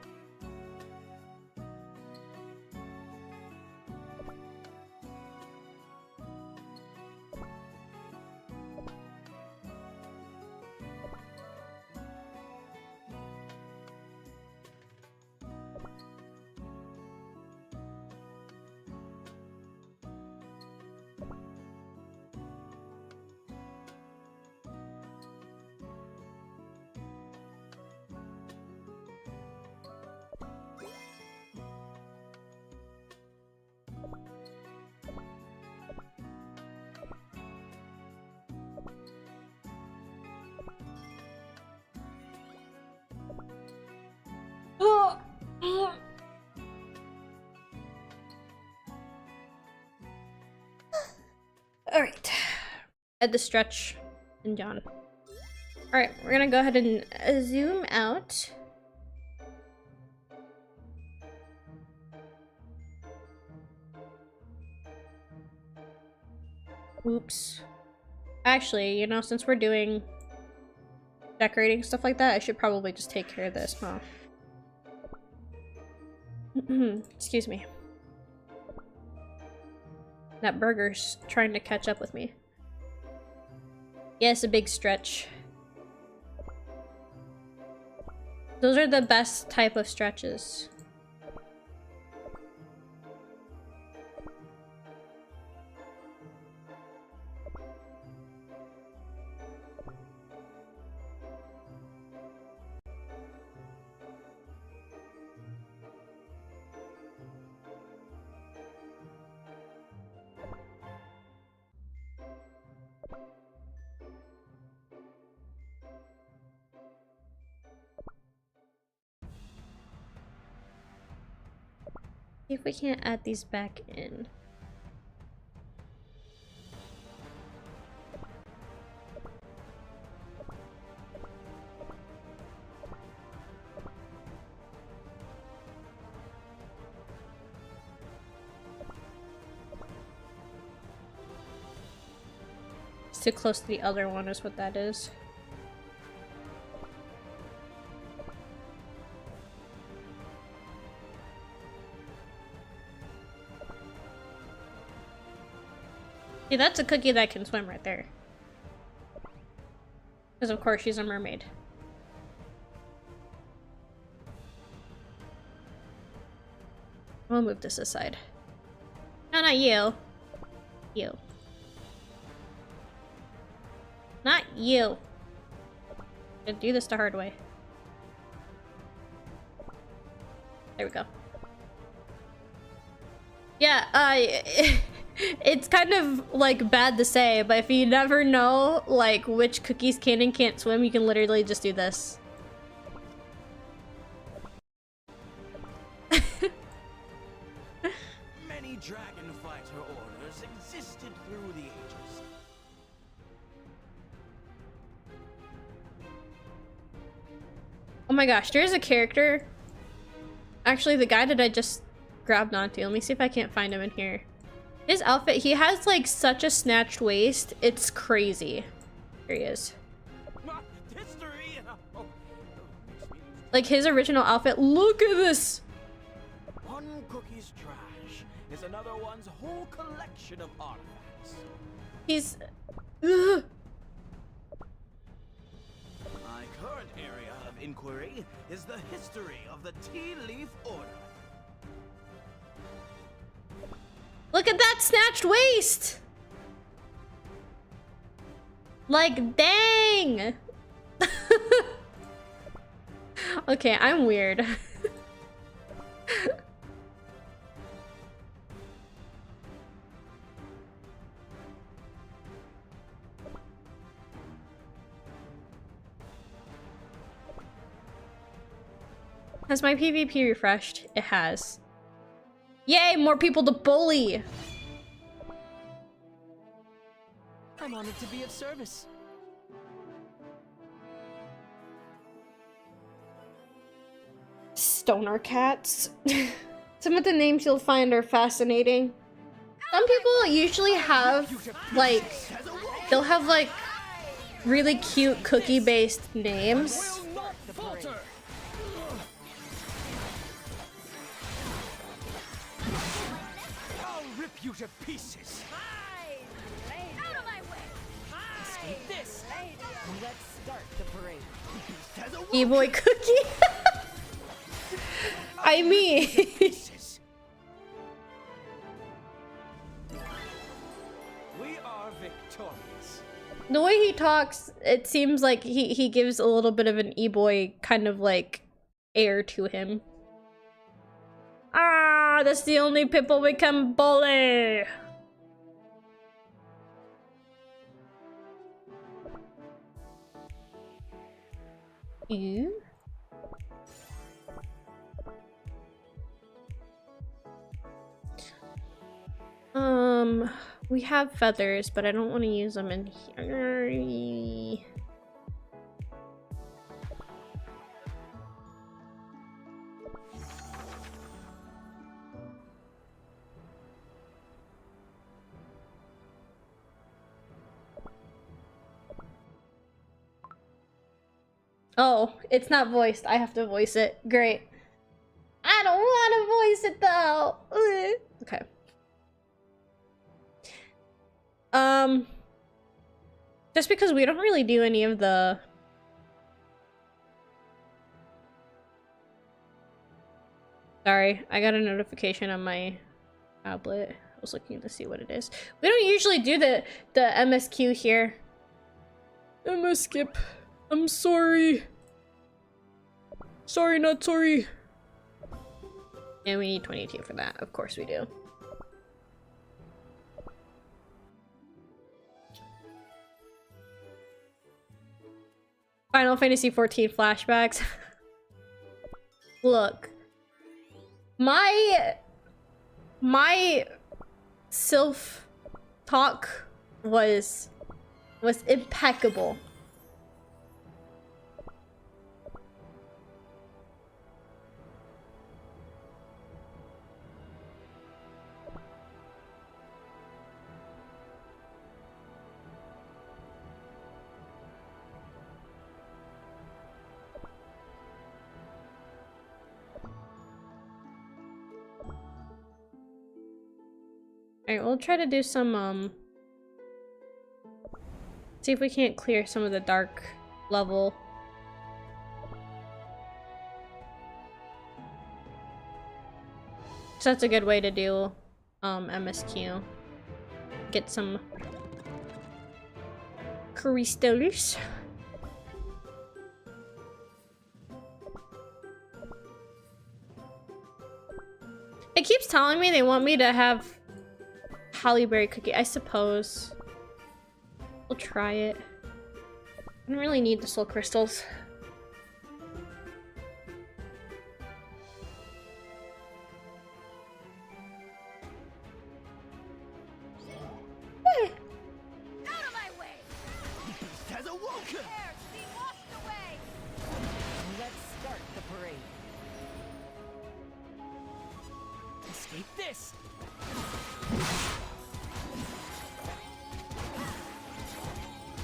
Alright. At the stretch and John. Alright, we're gonna go ahead and zoom out. Oops. Actually, you know, since we're doing decorating stuff like that, I should probably just take care of this, huh? Excuse me. That burger's trying to catch up with me. Yes, a big stretch. Those are the best type of stretches. See if we can't add these back in. It's too close to the other one is what that is. Yeah, that's a cookie that can swim right there. Because of course she's a mermaid. We'll move this aside. No, not you. You. Not you. I'm gonna do this the hard way. There we go. Yeah, it's kind of like bad to say, but if you never know like which cookies can and can't swim, you can literally just do this. Many dragon fighter orders existed through the ages. Oh my gosh, there's a character. Actually, the guy that I just grabbed onto. Let me see if I can't find him in here. His outfit, he has like such a snatched waist. It's crazy. Here he is. History. Like his original outfit. Look at this. One cookie's trash is another one's whole collection of artifacts. He's... Ugh. My current area of inquiry is the history of the Tea Leaf Order. Look at that snatched waist! Like, dang! Okay, I'm weird. Has my PvP refreshed? It has. Yay, more people to bully! I'm honored to be of service. Stoner cats. Some of the names you'll find are fascinating. Some people usually have, like, they'll have, like, really cute cookie-based names. Will not falter. I'll rip you to pieces. Out of my way! Escape this. Let's start the parade. E-boy cookie? I mean... We are victorious. The way he talks, it seems like he gives a little bit of an e-boy kind of like air to him. Ah, that's the only people we can bully. Ew. We have feathers, but I don't want to use them in here. Oh, it's not voiced. I have to voice it. Great. I don't want to voice it though. Ugh. Okay. Just because we don't really do any of the... Sorry, I got a notification on my tablet. I was looking to see what it is. We don't usually do the MSQ here. MS skip. I'm sorry. Sorry, not sorry. And we need 22 for that. Of course we do. Final Fantasy 14 flashbacks. Look. My self-talk was impeccable. Alright, we'll try to do some, see if we can't clear some of the dark level. So that's a good way to do, MSQ. Get some crystals. It keeps telling me they want me to have Hollyberry cookie. I suppose we'll try it. I don't really need the soul crystals. Out of my way! Has awoken! Prepare to be washed away! Let's start the parade. Escape this!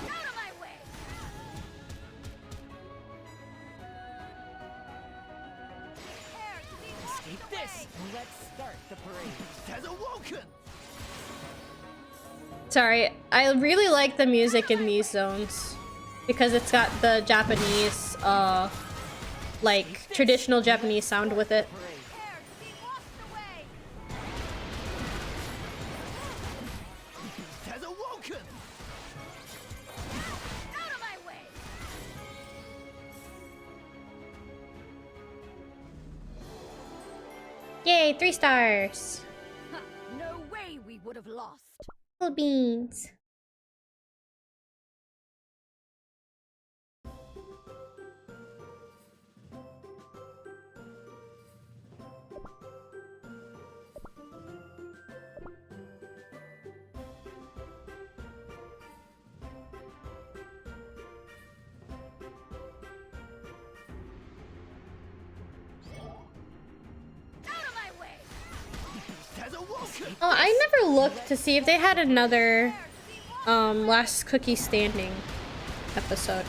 Out of my way! Prepare to be washed Escape away! this! Let's start the parade. Has awoken! Sorry, I really like the music in these zones because it's got the Japanese, like traditional Japanese sound with it. Prepare to be washed away! Has awoken! Out of my way! Yay, 3 stars. Ha, no way we would have lost! Cool beans. Out of my way! Has awoken! Oh, I never looked to see if they had another last cookie standing episode.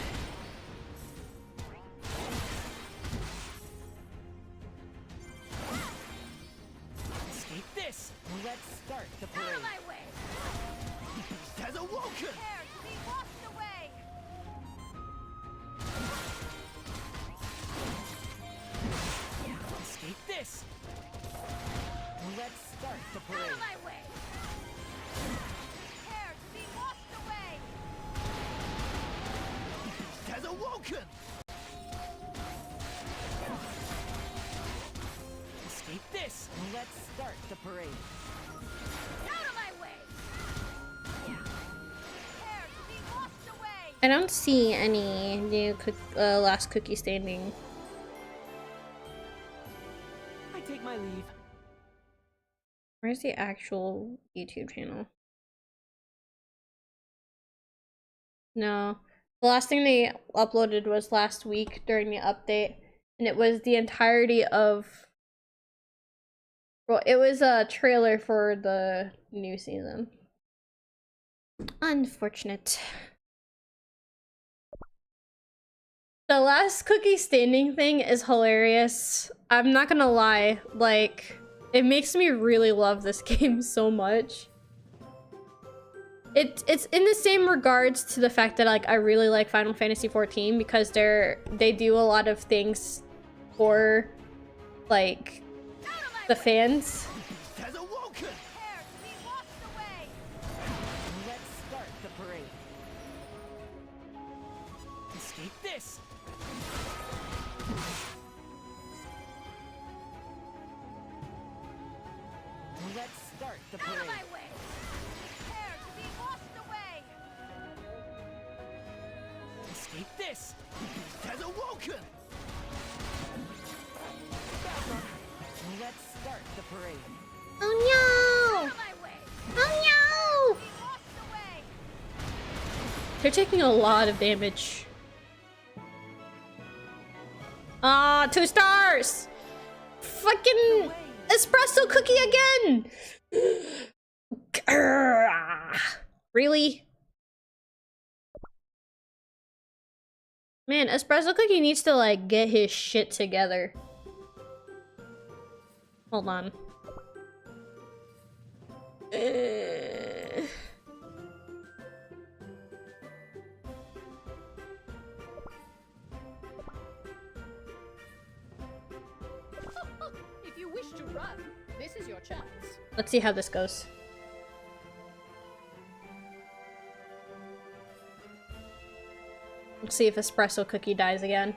Escape this! Let's start the Out parade. of my way! Has awoken! Prepare to be washed away! Escape this! Let's start the Out parade. of my way! Prepare to be washed away! Has awoken! Escape this! Let's start the parade. Out of my way! Prepare to be washed away! I don't see any new last cookie standing. I take my leave. Where's the actual YouTube channel? No. The last thing they uploaded was last week during the update, and it was the entirety of... Well, it was a trailer for the new season. Unfortunate. The last cookie standing thing is hilarious. I'm not gonna lie, like, it makes me really love this game so much. It's in the same regards to the fact that like I really like Final Fantasy XIV because they do a lot of things for like the fans. Has awoken. Let's start the parade. Escape this. Let's start the parade. Escape this. Has awoken. Let's start the parade. Oh no! Oh no! They're taking a lot of damage. Ah, 2 stars! Fucking espresso cookie again! Grrr. Really? Man, espresso cookie needs to like get his shit together. Hold on. If you wish to run, this is your chance. Let's see how this goes. Let's see if espresso cookie dies again.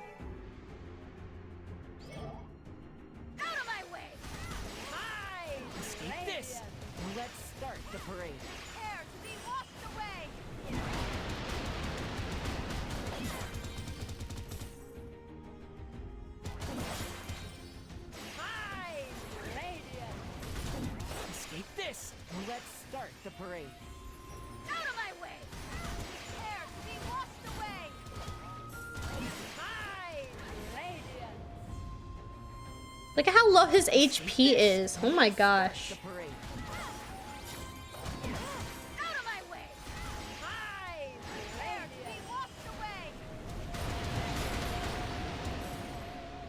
Escape this. Let's start the parade. Escape this. Let's start the parade. Look at how low his HP is. Oh my gosh. The parade.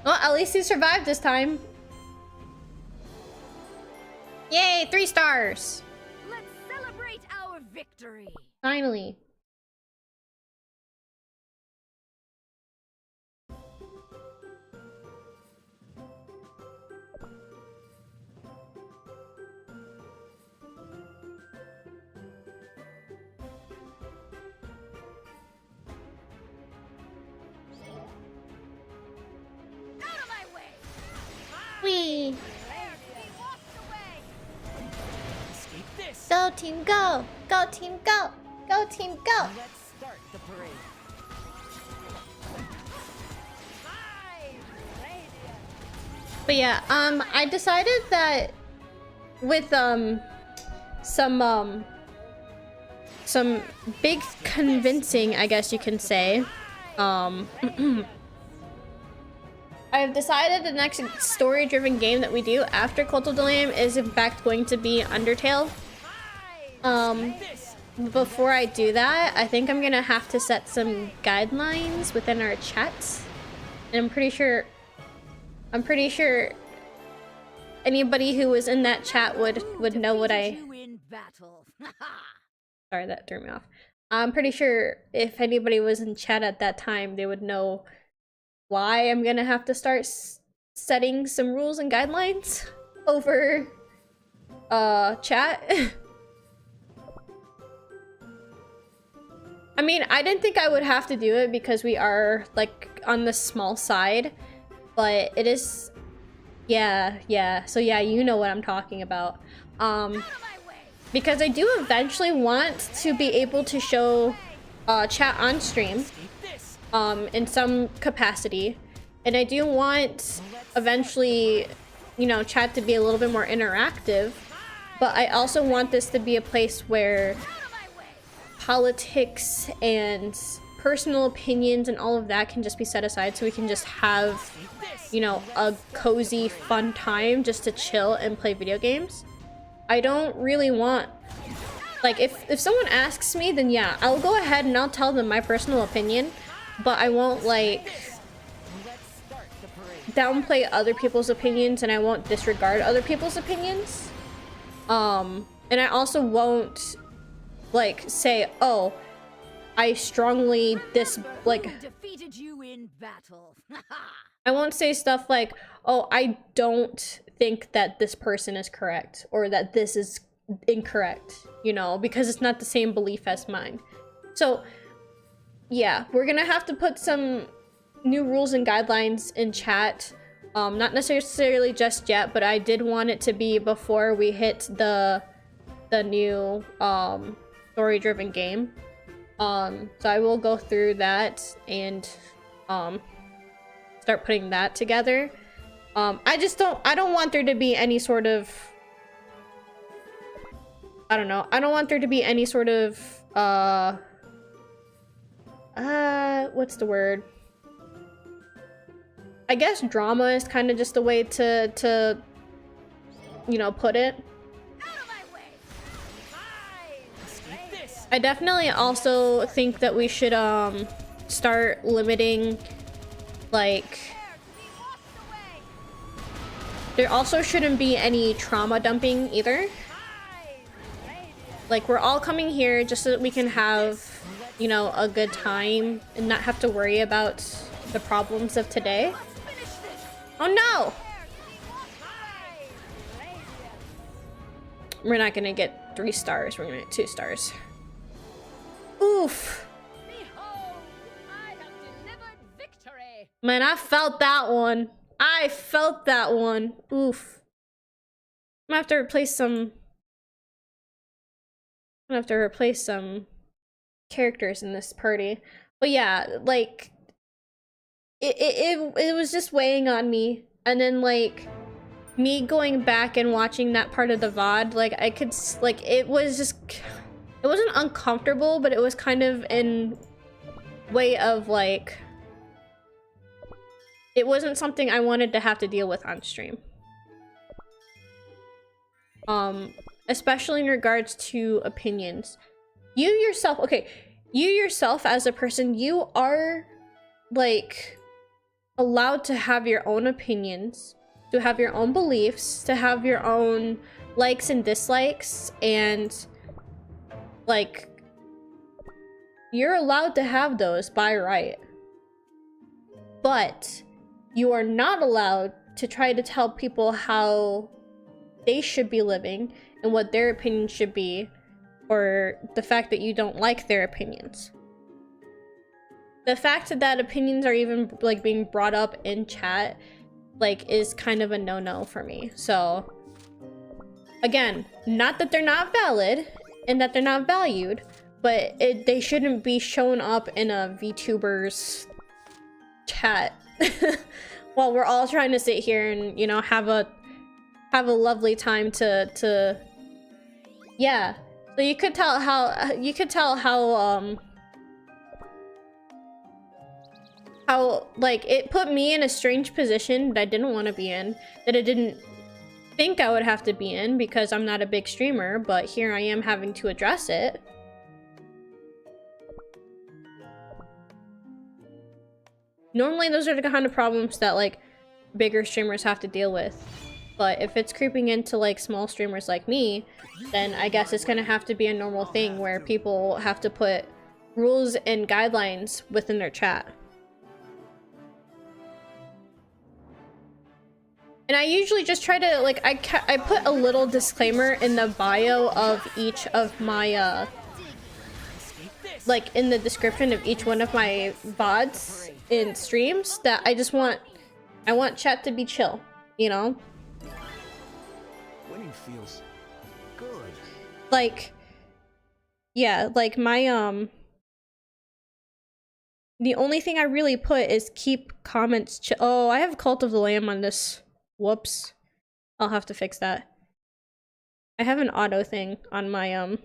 Well, at least he survived this time. Yay, 3 stars. Let's celebrate our victory. Finally. Wee. Escape this. Go team go! Go team go! Go team go! Let's start the parade. But yeah, I decided that with some big convincing, I guess you can say, I've decided the next story-driven game that we do after Cult of the Lamb is in fact going to be Undertale. Before I do that, I think I'm gonna have to set some guidelines within our chats. And I'm pretty sure anybody who was in that chat would know what I... Sorry, that threw me off. I'm pretty sure if anybody was in chat at that time, they would know why I'm gonna have to start setting some rules and guidelines over chat. I mean, I didn't think I would have to do it because we are like on the small side, but it is, yeah. So yeah, you know what I'm talking about. Because I do eventually want to be able to show chat on stream in some capacity, and I do want eventually, you know, chat to be a little bit more interactive, but I also want this to be a place where politics and personal opinions and all of that can just be set aside so we can just have, you know, a cozy, fun time just to chill and play video games. I don't really want, like, if someone asks me, then yeah, I'll go ahead and I'll tell them my personal opinion, but I won't, like, downplay other people's opinions, and I won't disregard other people's opinions. And I also won't like say, oh, I strongly defeated you in battle. I won't say stuff like, oh, I don't think that this person is correct or that this is incorrect, you know, because it's not the same belief as mine. So yeah, we're gonna have to put some new rules and guidelines in chat. Not necessarily just yet, but I did want it to be before we hit the new story-driven game. So I will go through that and start putting that together. I don't want there to be any sort of, I don't know, I don't want there to be any sort of what's the word? I guess drama is kind of just a way to you know, put it. I definitely also think that we should start limiting, like, there also shouldn't be any trauma dumping either. Like, we're all coming here just so that we can have, you know, a good time and not have to worry about the problems of today. Oh no! We're not gonna get 3 stars, we're gonna get 2 stars. Oof. Man, I felt that one. I felt that one. Oof. I'm gonna have to replace some... I'm gonna have to replace some characters in this party. But yeah, like... It was just weighing on me. And then, like... me going back and watching that part of the VOD, like, I could... like, it was just... it wasn't uncomfortable, but it was kind of in way of, like... it wasn't something I wanted to have to deal with on stream. Especially in regards to opinions. You yourself, okay, you yourself as a person, you are, like, allowed to have your own opinions, to have your own beliefs, to have your own likes and dislikes, and, like, you're allowed to have those by right. But you are not allowed to try to tell people how they should be living and what their opinions should be, or the fact that you don't like their opinions. The fact that opinions are even, like, being brought up in chat, like, is kind of a no-no for me. So, again, not that they're not valid and that they're not valued, but they shouldn't be shown up in a VTuber's chat while we're all trying to sit here and, you know, have a lovely time to yeah. So you could tell how like it put me in a strange position that I didn't want to be in, that I didn't think I would have to be in because I'm not a big streamer, but here I am having to address it. Normally those are the kind of problems that, like, bigger streamers have to deal with. But if it's creeping into, like, small streamers like me, then I guess it's gonna have to be a normal thing where people have to put rules and guidelines within their chat. And I usually just try to, like, I put a little disclaimer in the bio of each of my, like, in the description of each one of my VODs in streams, that I want chat to be chill, you know? Winning feels good. Like, yeah, like my, the only thing I really put is keep comments chill. Oh, I have Cult of the Lamb on this. Whoops. I'll have to fix that. I have an auto thing on my,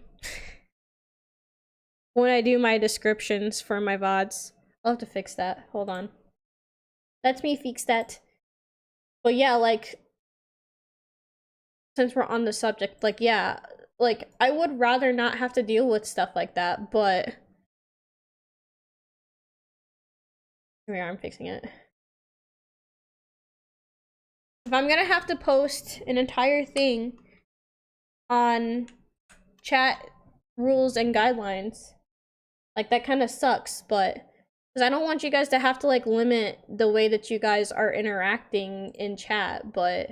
when I do my descriptions for my VODs. I'll have to fix that. Hold on. That's me fix that. But yeah, like, since we're on the subject, like, yeah, like, I would rather not have to deal with stuff like that, but here we are, I'm fixing it. I'm gonna have to post an entire thing on chat rules and guidelines, like that kind of sucks, but because I don't want you guys to have to like limit the way that you guys are interacting in chat, but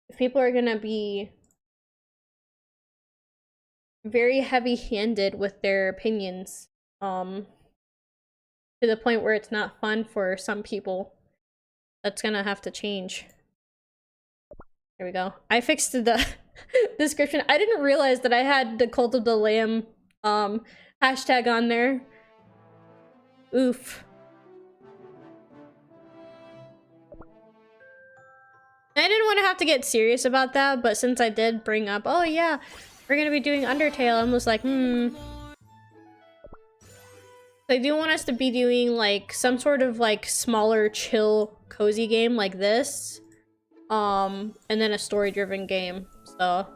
if people are gonna be very heavy-handed with their opinions, to the point where it's not fun for some people, that's gonna have to change. There we go. I fixed the description. I didn't realize that I had the Cult of the Lamb hashtag on there. Oof. I didn't want to have to get serious about that, but since I did bring up, oh yeah, we're gonna be doing Undertale, I was like, They do want us to be doing like some sort of like smaller, chill, cozy game like this. And then a story-driven game. So,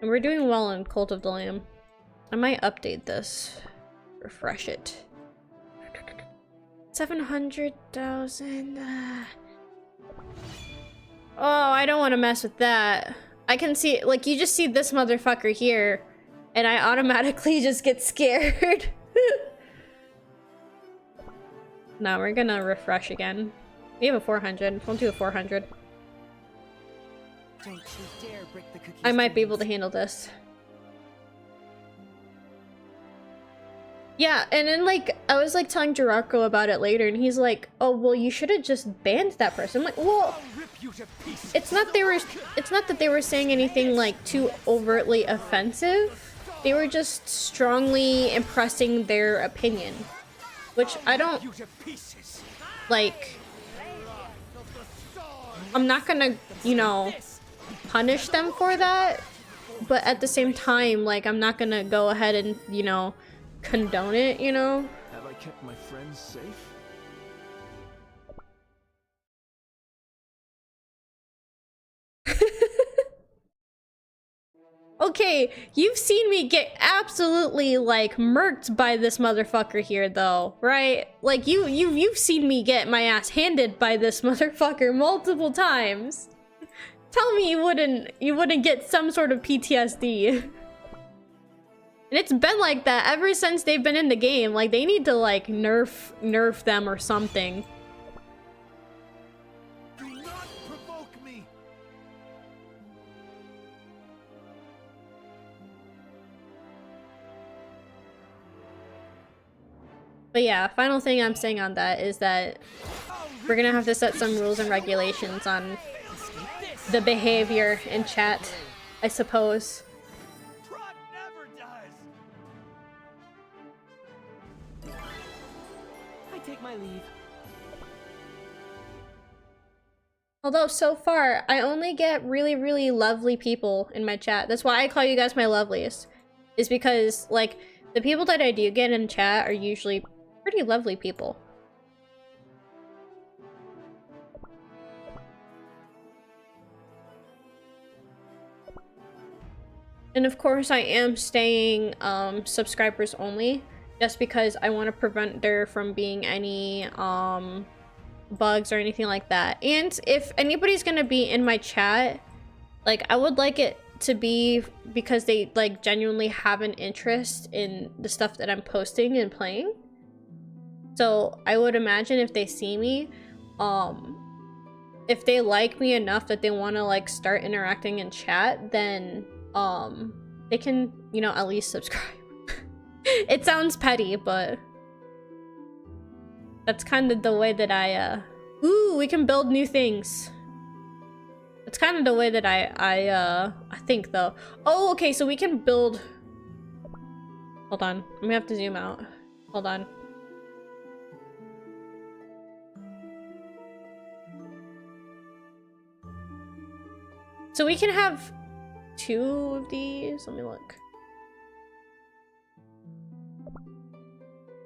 and we're doing well in Cult of the Lamb. I might update this. Refresh it. 700,000. Oh, I don't want to mess with that. I can see, like, you just see this motherfucker here, and I automatically just get scared. Now we're gonna refresh again. We have a 400. We'll do a 400. Don't you dare break the cookies. I might be able to handle this. Yeah, and then like I was like telling Jirako about it later, and he's like, "Oh, well, you should have just banned that person." I'm like, "Well, it's not that they were saying anything like too overtly offensive. They were just strongly impressing their opinion, which I don't like. I'm not gonna, you know, punish them for that, but at the same time, like, I'm not gonna go ahead and, you know, condone it, you know? Have I kept my friends safe? Okay, you've seen me get absolutely, like, murked by this motherfucker here, though, right? Like, you've seen me get my ass handed by this motherfucker multiple times. Tell me you wouldn't get some sort of PTSD. And it's been like that ever since they've been in the game. Like, they need to, like, nerf them or something. Do not provoke me. But yeah, final thing I'm saying on that is that we're gonna have to set some rules and regulations on the behavior in chat, I suppose. Trot never does. I take my leave. Although so far, I only get really, really lovely people in my chat. That's why I call you guys my loveliest. Is because, like, the people that I do get in chat are usually pretty lovely people. And of course I am staying subscribers only, just because I want to prevent there from being any bugs or anything like that. And if anybody's gonna be in my chat, like, I would like it to be because they like genuinely have an interest in the stuff that I'm posting and playing. So I would imagine if they see me, if they like me enough that they want to like start interacting in chat, then they can, you know, at least subscribe. It sounds petty, but that's kind of the way that I ooh, we can build new things. It's kind of the way that I think, though. Oh, okay, so we can build. Hold on, I'm gonna have to zoom out. Hold on. So we can have 2 of these. Let me look.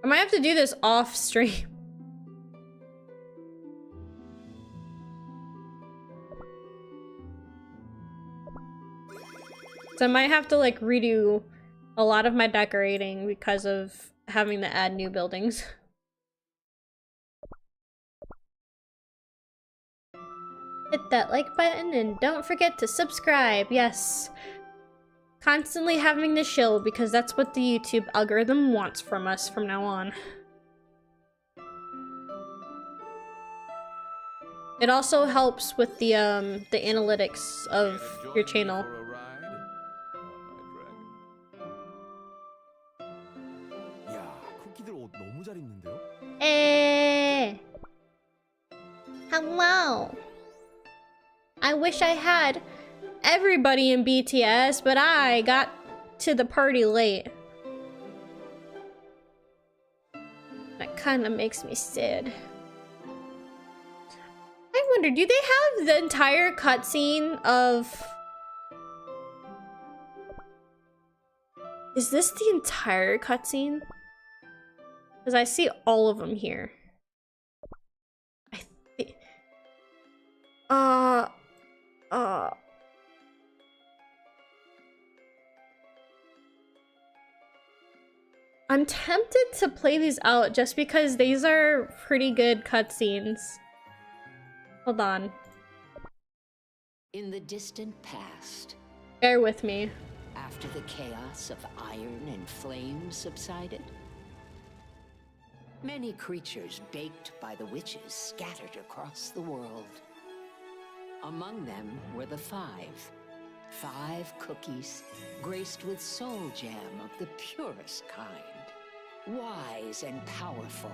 I might have to do this off stream. So I might have to like redo a lot of my decorating because of having to add new buildings. Hit that like button and don't forget to subscribe. Yes. Constantly having to shill because that's what the YouTube algorithm wants from us from now on. It also helps with the analytics of your channel. Hey! Hello! I wish I had everybody in BTS, but I got to the party late. That kind of makes me sad. I wonder, do they have the entire cutscene of... Is this the entire cutscene? Because I see all of them here. I think... I'm tempted to play these out just because these are pretty good cutscenes. Hold on. In the distant past, Bear with me. after the chaos of iron and flame subsided, many creatures baked by the witches scattered across the world. Among them were the five cookies graced with soul jam of the purest kind, wise and powerful.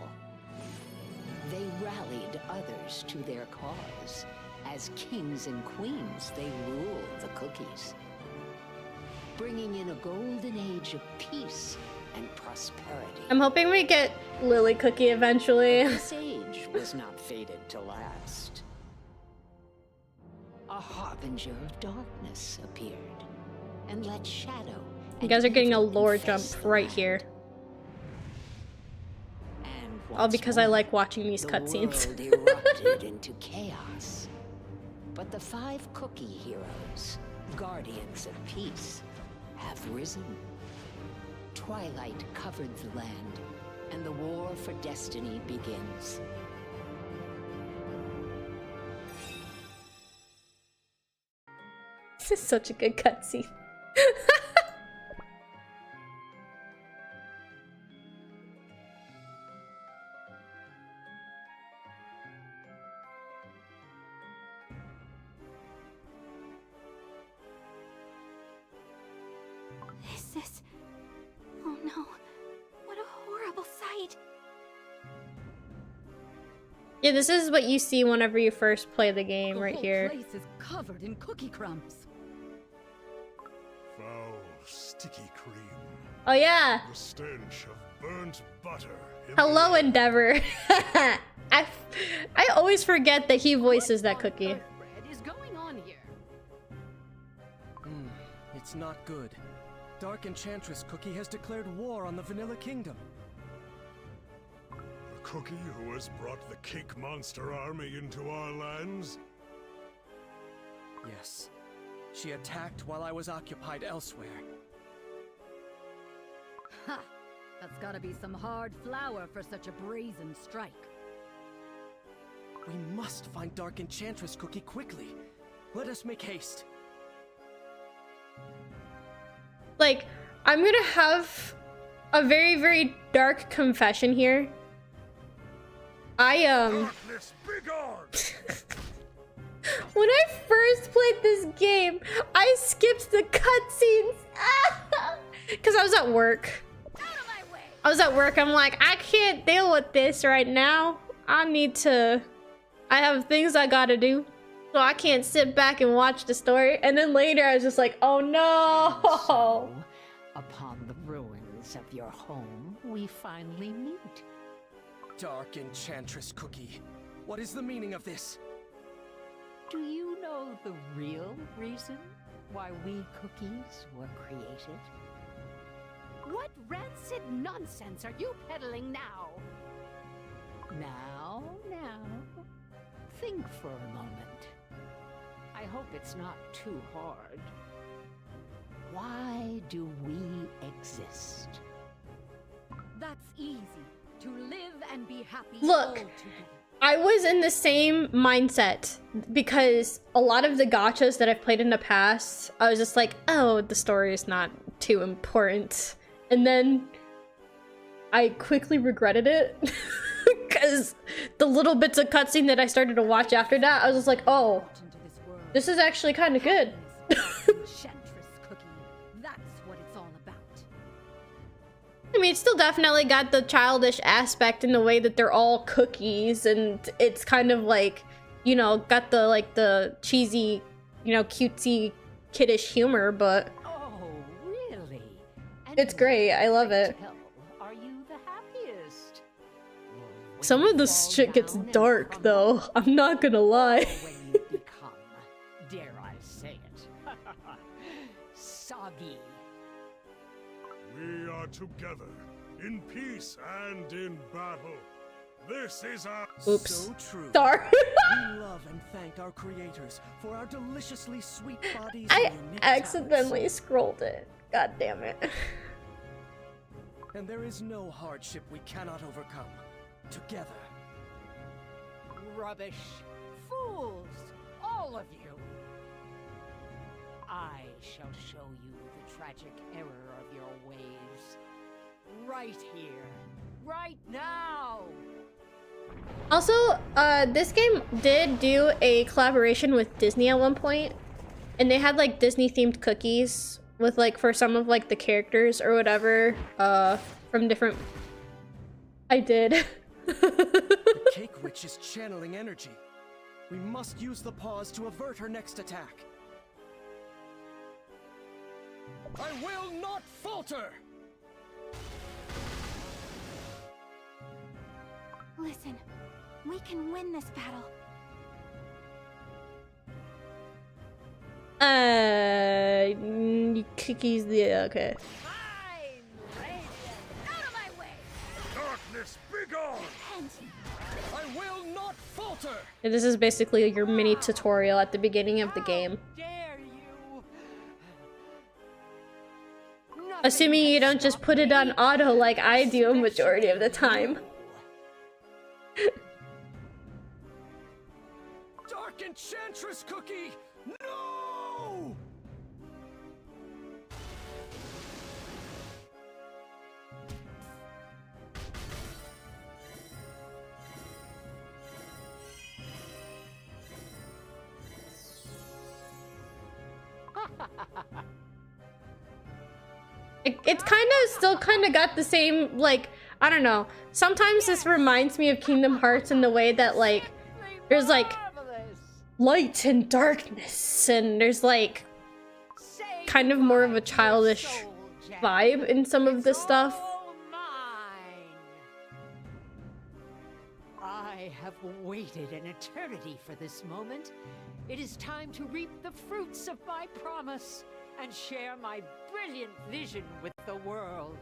They rallied others to their cause. As kings and queens, they ruled the cookies, bringing in a golden age of peace and prosperity. I'm hoping we get Lily Cookie eventually. This age was not fated to last. A harbinger of darkness appeared and let shadow. You guys are getting a evil lore jump infest the right land. here. And All once because I more, like watching these the cutscenes. world erupted into chaos. But the 5 cookie heroes, guardians of peace, have risen. Twilight covered the land, and the war for destiny begins. This is such a good cutscene. Is this... Oh no. What a horrible sight. Yeah, this is what you see whenever you first play the game right here. The whole place is covered in cookie crumbs. Foul, sticky cream. Oh yeah. The stench of burnt butter. in Hello, the air. Endeavor. I always forget that he voices that cookie. What on earth, Bread, is going on here? It's not good. Dark Enchantress Cookie has declared war on the Vanilla Kingdom. The cookie who has brought the cake monster army into our lands? Yes. She attacked while I was occupied elsewhere. Ha! That's gotta be some hard flour for such a brazen strike. We must find Dark Enchantress Cookie quickly. Let us make haste. Like, I'm gonna have a very, very dark confession here. Darkness, begone! When I first played this game, I skipped the cutscenes. Because I was at work. Out of my way! I was at work, I'm like, I can't deal with this right now. I have things I gotta do. So I can't sit back and watch the story. And then later I was just like, oh no! So, upon the ruins of your home, we finally meet. Dark Enchantress Cookie. What is the meaning of this? Do you know the real reason why we cookies were created? What rancid nonsense are you peddling now? Now, think for a moment. I hope it's not too hard. Why do we exist? That's easy. To live and be happy Look. all together. I was in the same mindset because a lot of the gachas that I've played in the past, I was just like, oh, the story is not too important. And then I quickly regretted it because the little bits of cutscene that I started to watch after that, I was just like, oh, this is actually kind of good. I mean, it's still definitely got the childish aspect in the way that they're all cookies, and it's kind of like, you know, got the like the cheesy, you know, cutesy, kiddish humor, but Oh, really? And it's great. I love it. are you the happiest? Some of this shit gets dark, though. I'm not gonna lie. When you become, dare I say it, soggy. We are together, in peace and in battle. This is our... Oops. So true. Sorry. We love and thank our creators for our deliciously sweet bodies I and unique accidentally talents. scrolled it. God damn it. And there is no hardship we cannot overcome. Together. Rubbish. Fools. All of you. I shall show you the tragic error of your ways. Right here. Right now. Also, this game did do a collaboration with Disney at one point, and they had like Disney themed cookies with like for some of like the characters or whatever, from different. I did. The Cake Witch is channeling energy. We must use the pause to avert her next attack. I will not falter! Listen, we can win this battle. Cookies, yeah, okay. I'm radiant. Out of my way! Darkness, begone! I will not falter! This is basically your mini tutorial at the beginning of the game. Dare you? Assuming you don't just put it on auto like I do a majority of the time. Dark Enchantress Cookie! No! It's kind of still kind of got the same, like, I don't know. Sometimes this reminds me of Kingdom Hearts in the way that, like, there's like light and darkness, and there's like kind of more of a childish vibe in some of this stuff. I have waited an eternity for this moment. It is time to reap the fruits of my promise and share my brilliant vision with the world.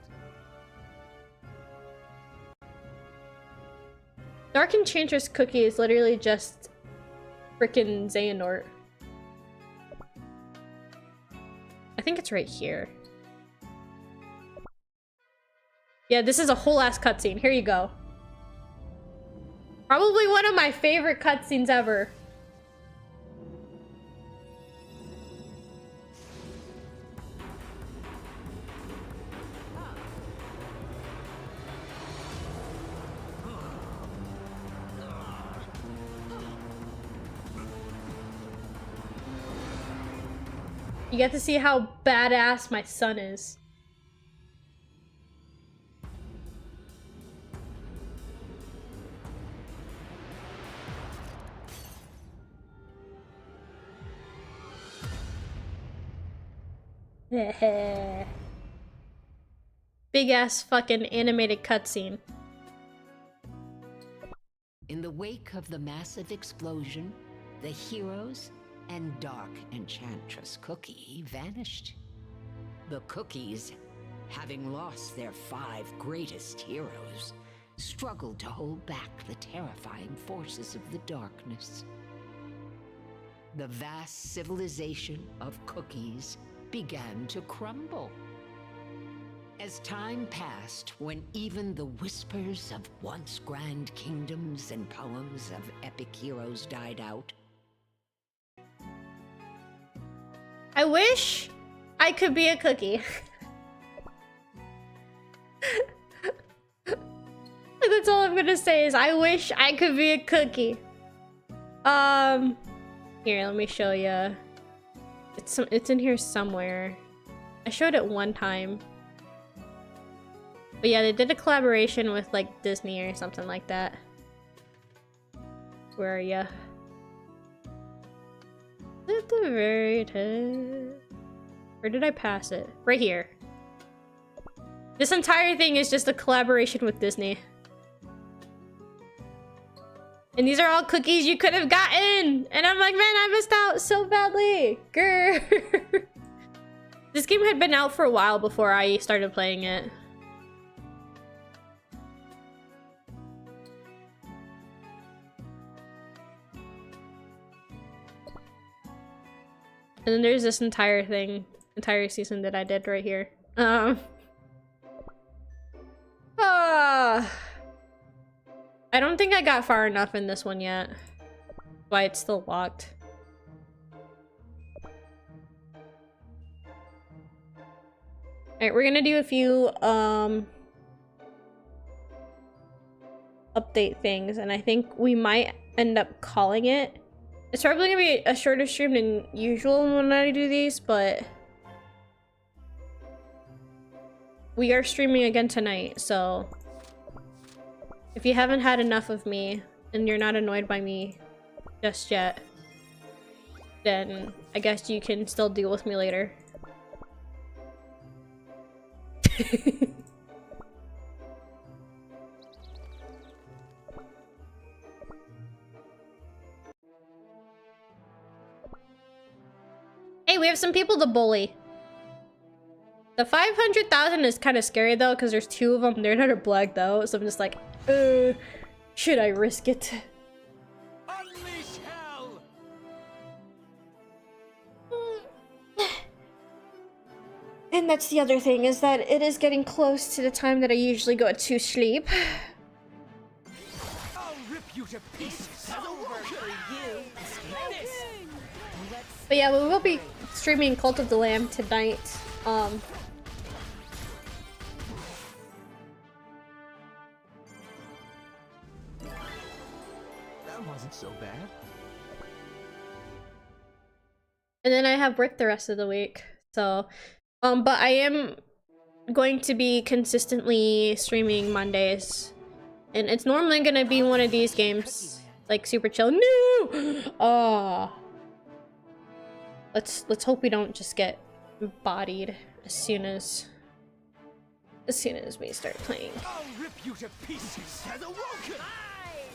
Dark Enchantress Cookie is literally just frickin' Xehanort. I think it's right here. Yeah, this is a whole ass cutscene. Here you go. Probably one of my favorite cutscenes ever. You get to see how badass my son is. Big ass fucking animated cutscene. In the wake of the massive explosion, the heroes and Dark Enchantress Cookie vanished. The cookies, having lost their 5 greatest heroes, struggled to hold back the terrifying forces of the darkness. The vast civilization of cookies began to crumble. As time passed, when even the whispers of once grand kingdoms and poems of epic heroes died out, I wish I could be a cookie. That's all I'm gonna say is I wish I could be a cookie. Here, let me show you. It's in here somewhere. I showed it one time. But yeah, they did a collaboration with like Disney or something like that. Where are ya? At the very top. Where did I pass it? Right here. This entire thing is just a collaboration with Disney. And these are all cookies you could have gotten! And I'm like, man, I missed out so badly! Grrr. This game had been out for a while before I started playing it. And then there's this entire season that I did right here. I don't think I got far enough in this one yet. Why it's still locked. Alright, we're gonna do a few update things, and I think we might end up calling it. It's probably gonna be a shorter stream than usual when I do these, but we are streaming again tonight, so if you haven't had enough of me and you're not annoyed by me just yet, then I guess you can still deal with me later. Hey, we have some people to bully. The 500,000 is kind of scary though, because there's 2 of them. They're not black though, so I'm just like, should I risk it? Unleash hell! And that's the other thing, is that it is getting close to the time that I usually go to sleep. I'll rip you to pieces. But yeah, we will be streaming Cult of the Lamb tonight. That wasn't so bad. And then I have work the rest of the week. So, but I am going to be consistently streaming Mondays. And it's normally gonna be one of these games. Like super chill. No! Let's hope we don't just get bodied as soon as we start playing. I'll rip you to pieces. Has awoken.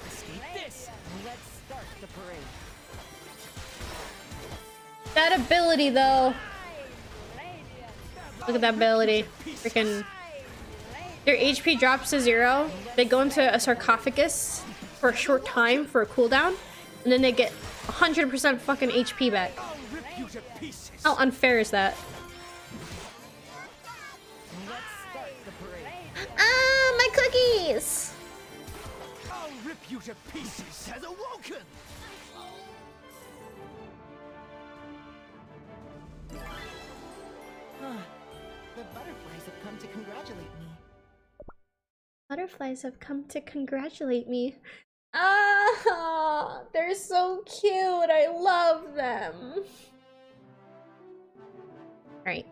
Escape this. Let's start the parade. That ability though. Look at that ability. Freaking their HP drops to 0. They go into a sarcophagus for a short time for a cooldown, and then they get 100% fucking HP back. How unfair is that? Ah, my cookies! I'll rip you to pieces. Has awoken. The butterflies have come to congratulate me. Butterflies have come to congratulate me. Ah, they're so cute. I love them. Alright.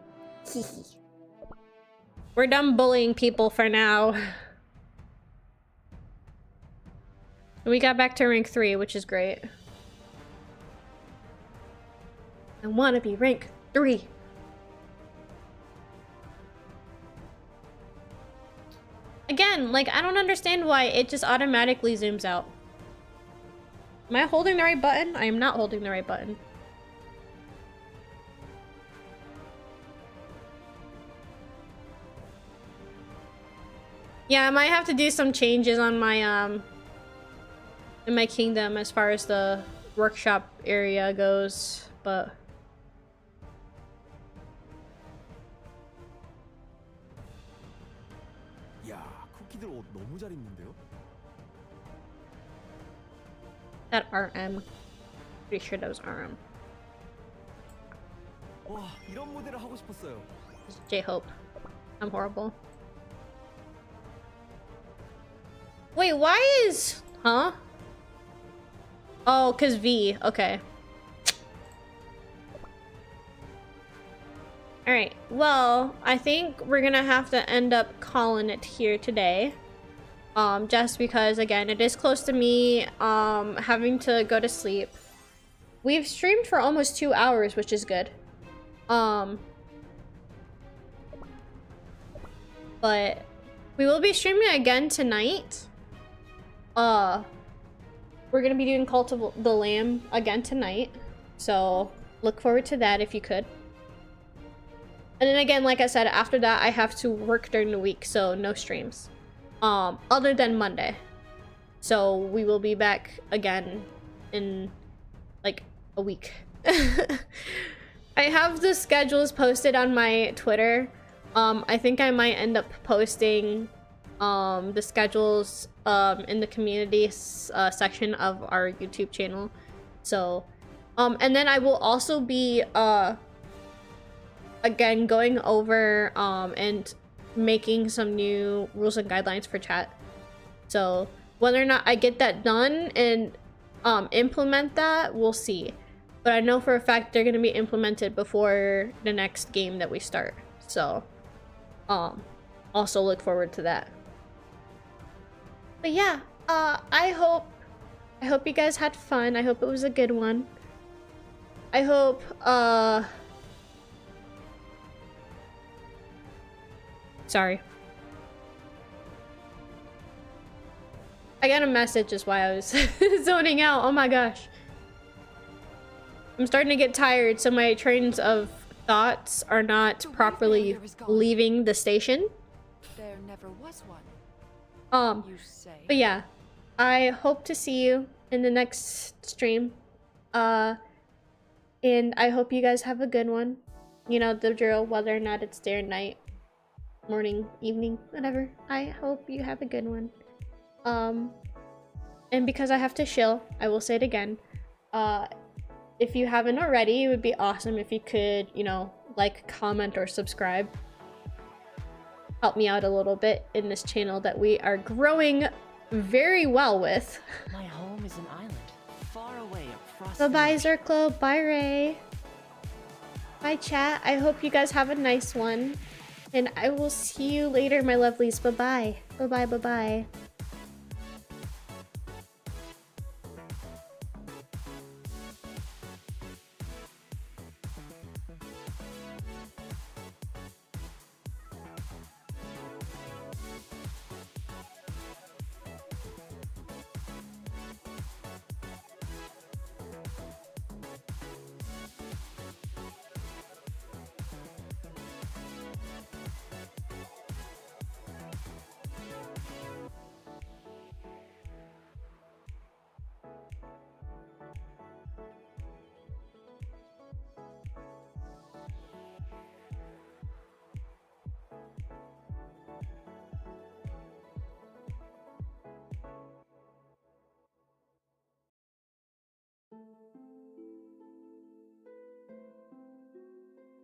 We're done bullying people for now. We got back to rank 3, which is great. I want to be rank 3. Again, like, I don't understand why it just automatically zooms out. Am I holding the right button? I am not holding the right button. Yeah, I might have to do some changes on my, in my kingdom as far as the workshop area goes, but... 언니들 옷 너무 잘 입는데요? That RM. Pretty sure that was RM. 와, 이런 무대를 하고 싶었어요. J-Hope. I'm horrible. Wait, why is... Huh? Oh, cause V. Okay. Alright, well, I think we're gonna have to end up calling it here today. Just because, again, it is close to me, having to go to sleep. We've streamed for almost 2 hours, which is good. But we will be streaming again tonight. We're gonna be doing Cult of the Lamb again tonight. So look forward to that if you could. And then again, like I said, after that I have to work during the week, so no streams. Other than Monday. So we will be back again in like a week. I have the schedules posted on my Twitter. I think I might end up posting the schedules in the community section of our YouTube channel. So and then I will also be again going over and making some new rules and guidelines for chat. So whether or not I get that done and implement that, we'll see. But I know for a fact they're going to be implemented before the next game that we start. So also look forward to that. But yeah, I hope you guys had fun. I hope it was a good one. I hope sorry. I got a message is why I was zoning out. Oh my gosh. I'm starting to get tired, so my trains of thoughts are not properly leaving the station. There never was one. You say. But yeah, I hope to see you in the next stream. And I hope you guys have a good one. You know the drill, whether or not it's day or night, morning, evening, whatever. I hope you have a good one. And because I have to shill, I will say it again. If you haven't already, it would be awesome if you could, you know, like, comment, or subscribe. Help me out a little bit in this channel that we are growing very well with. My home is an island, far away across Bye-bye, Zerklo. Bye, Ray. Bye, chat. I hope you guys have a nice one. And I will see you later, my lovelies. Bye-bye. Bye-bye, bye-bye.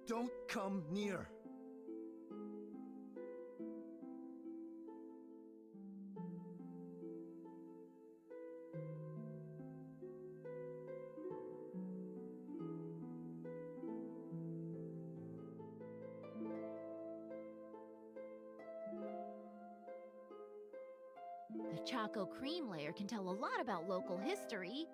Don't come near. The Choco Cream layer can tell a lot about local history.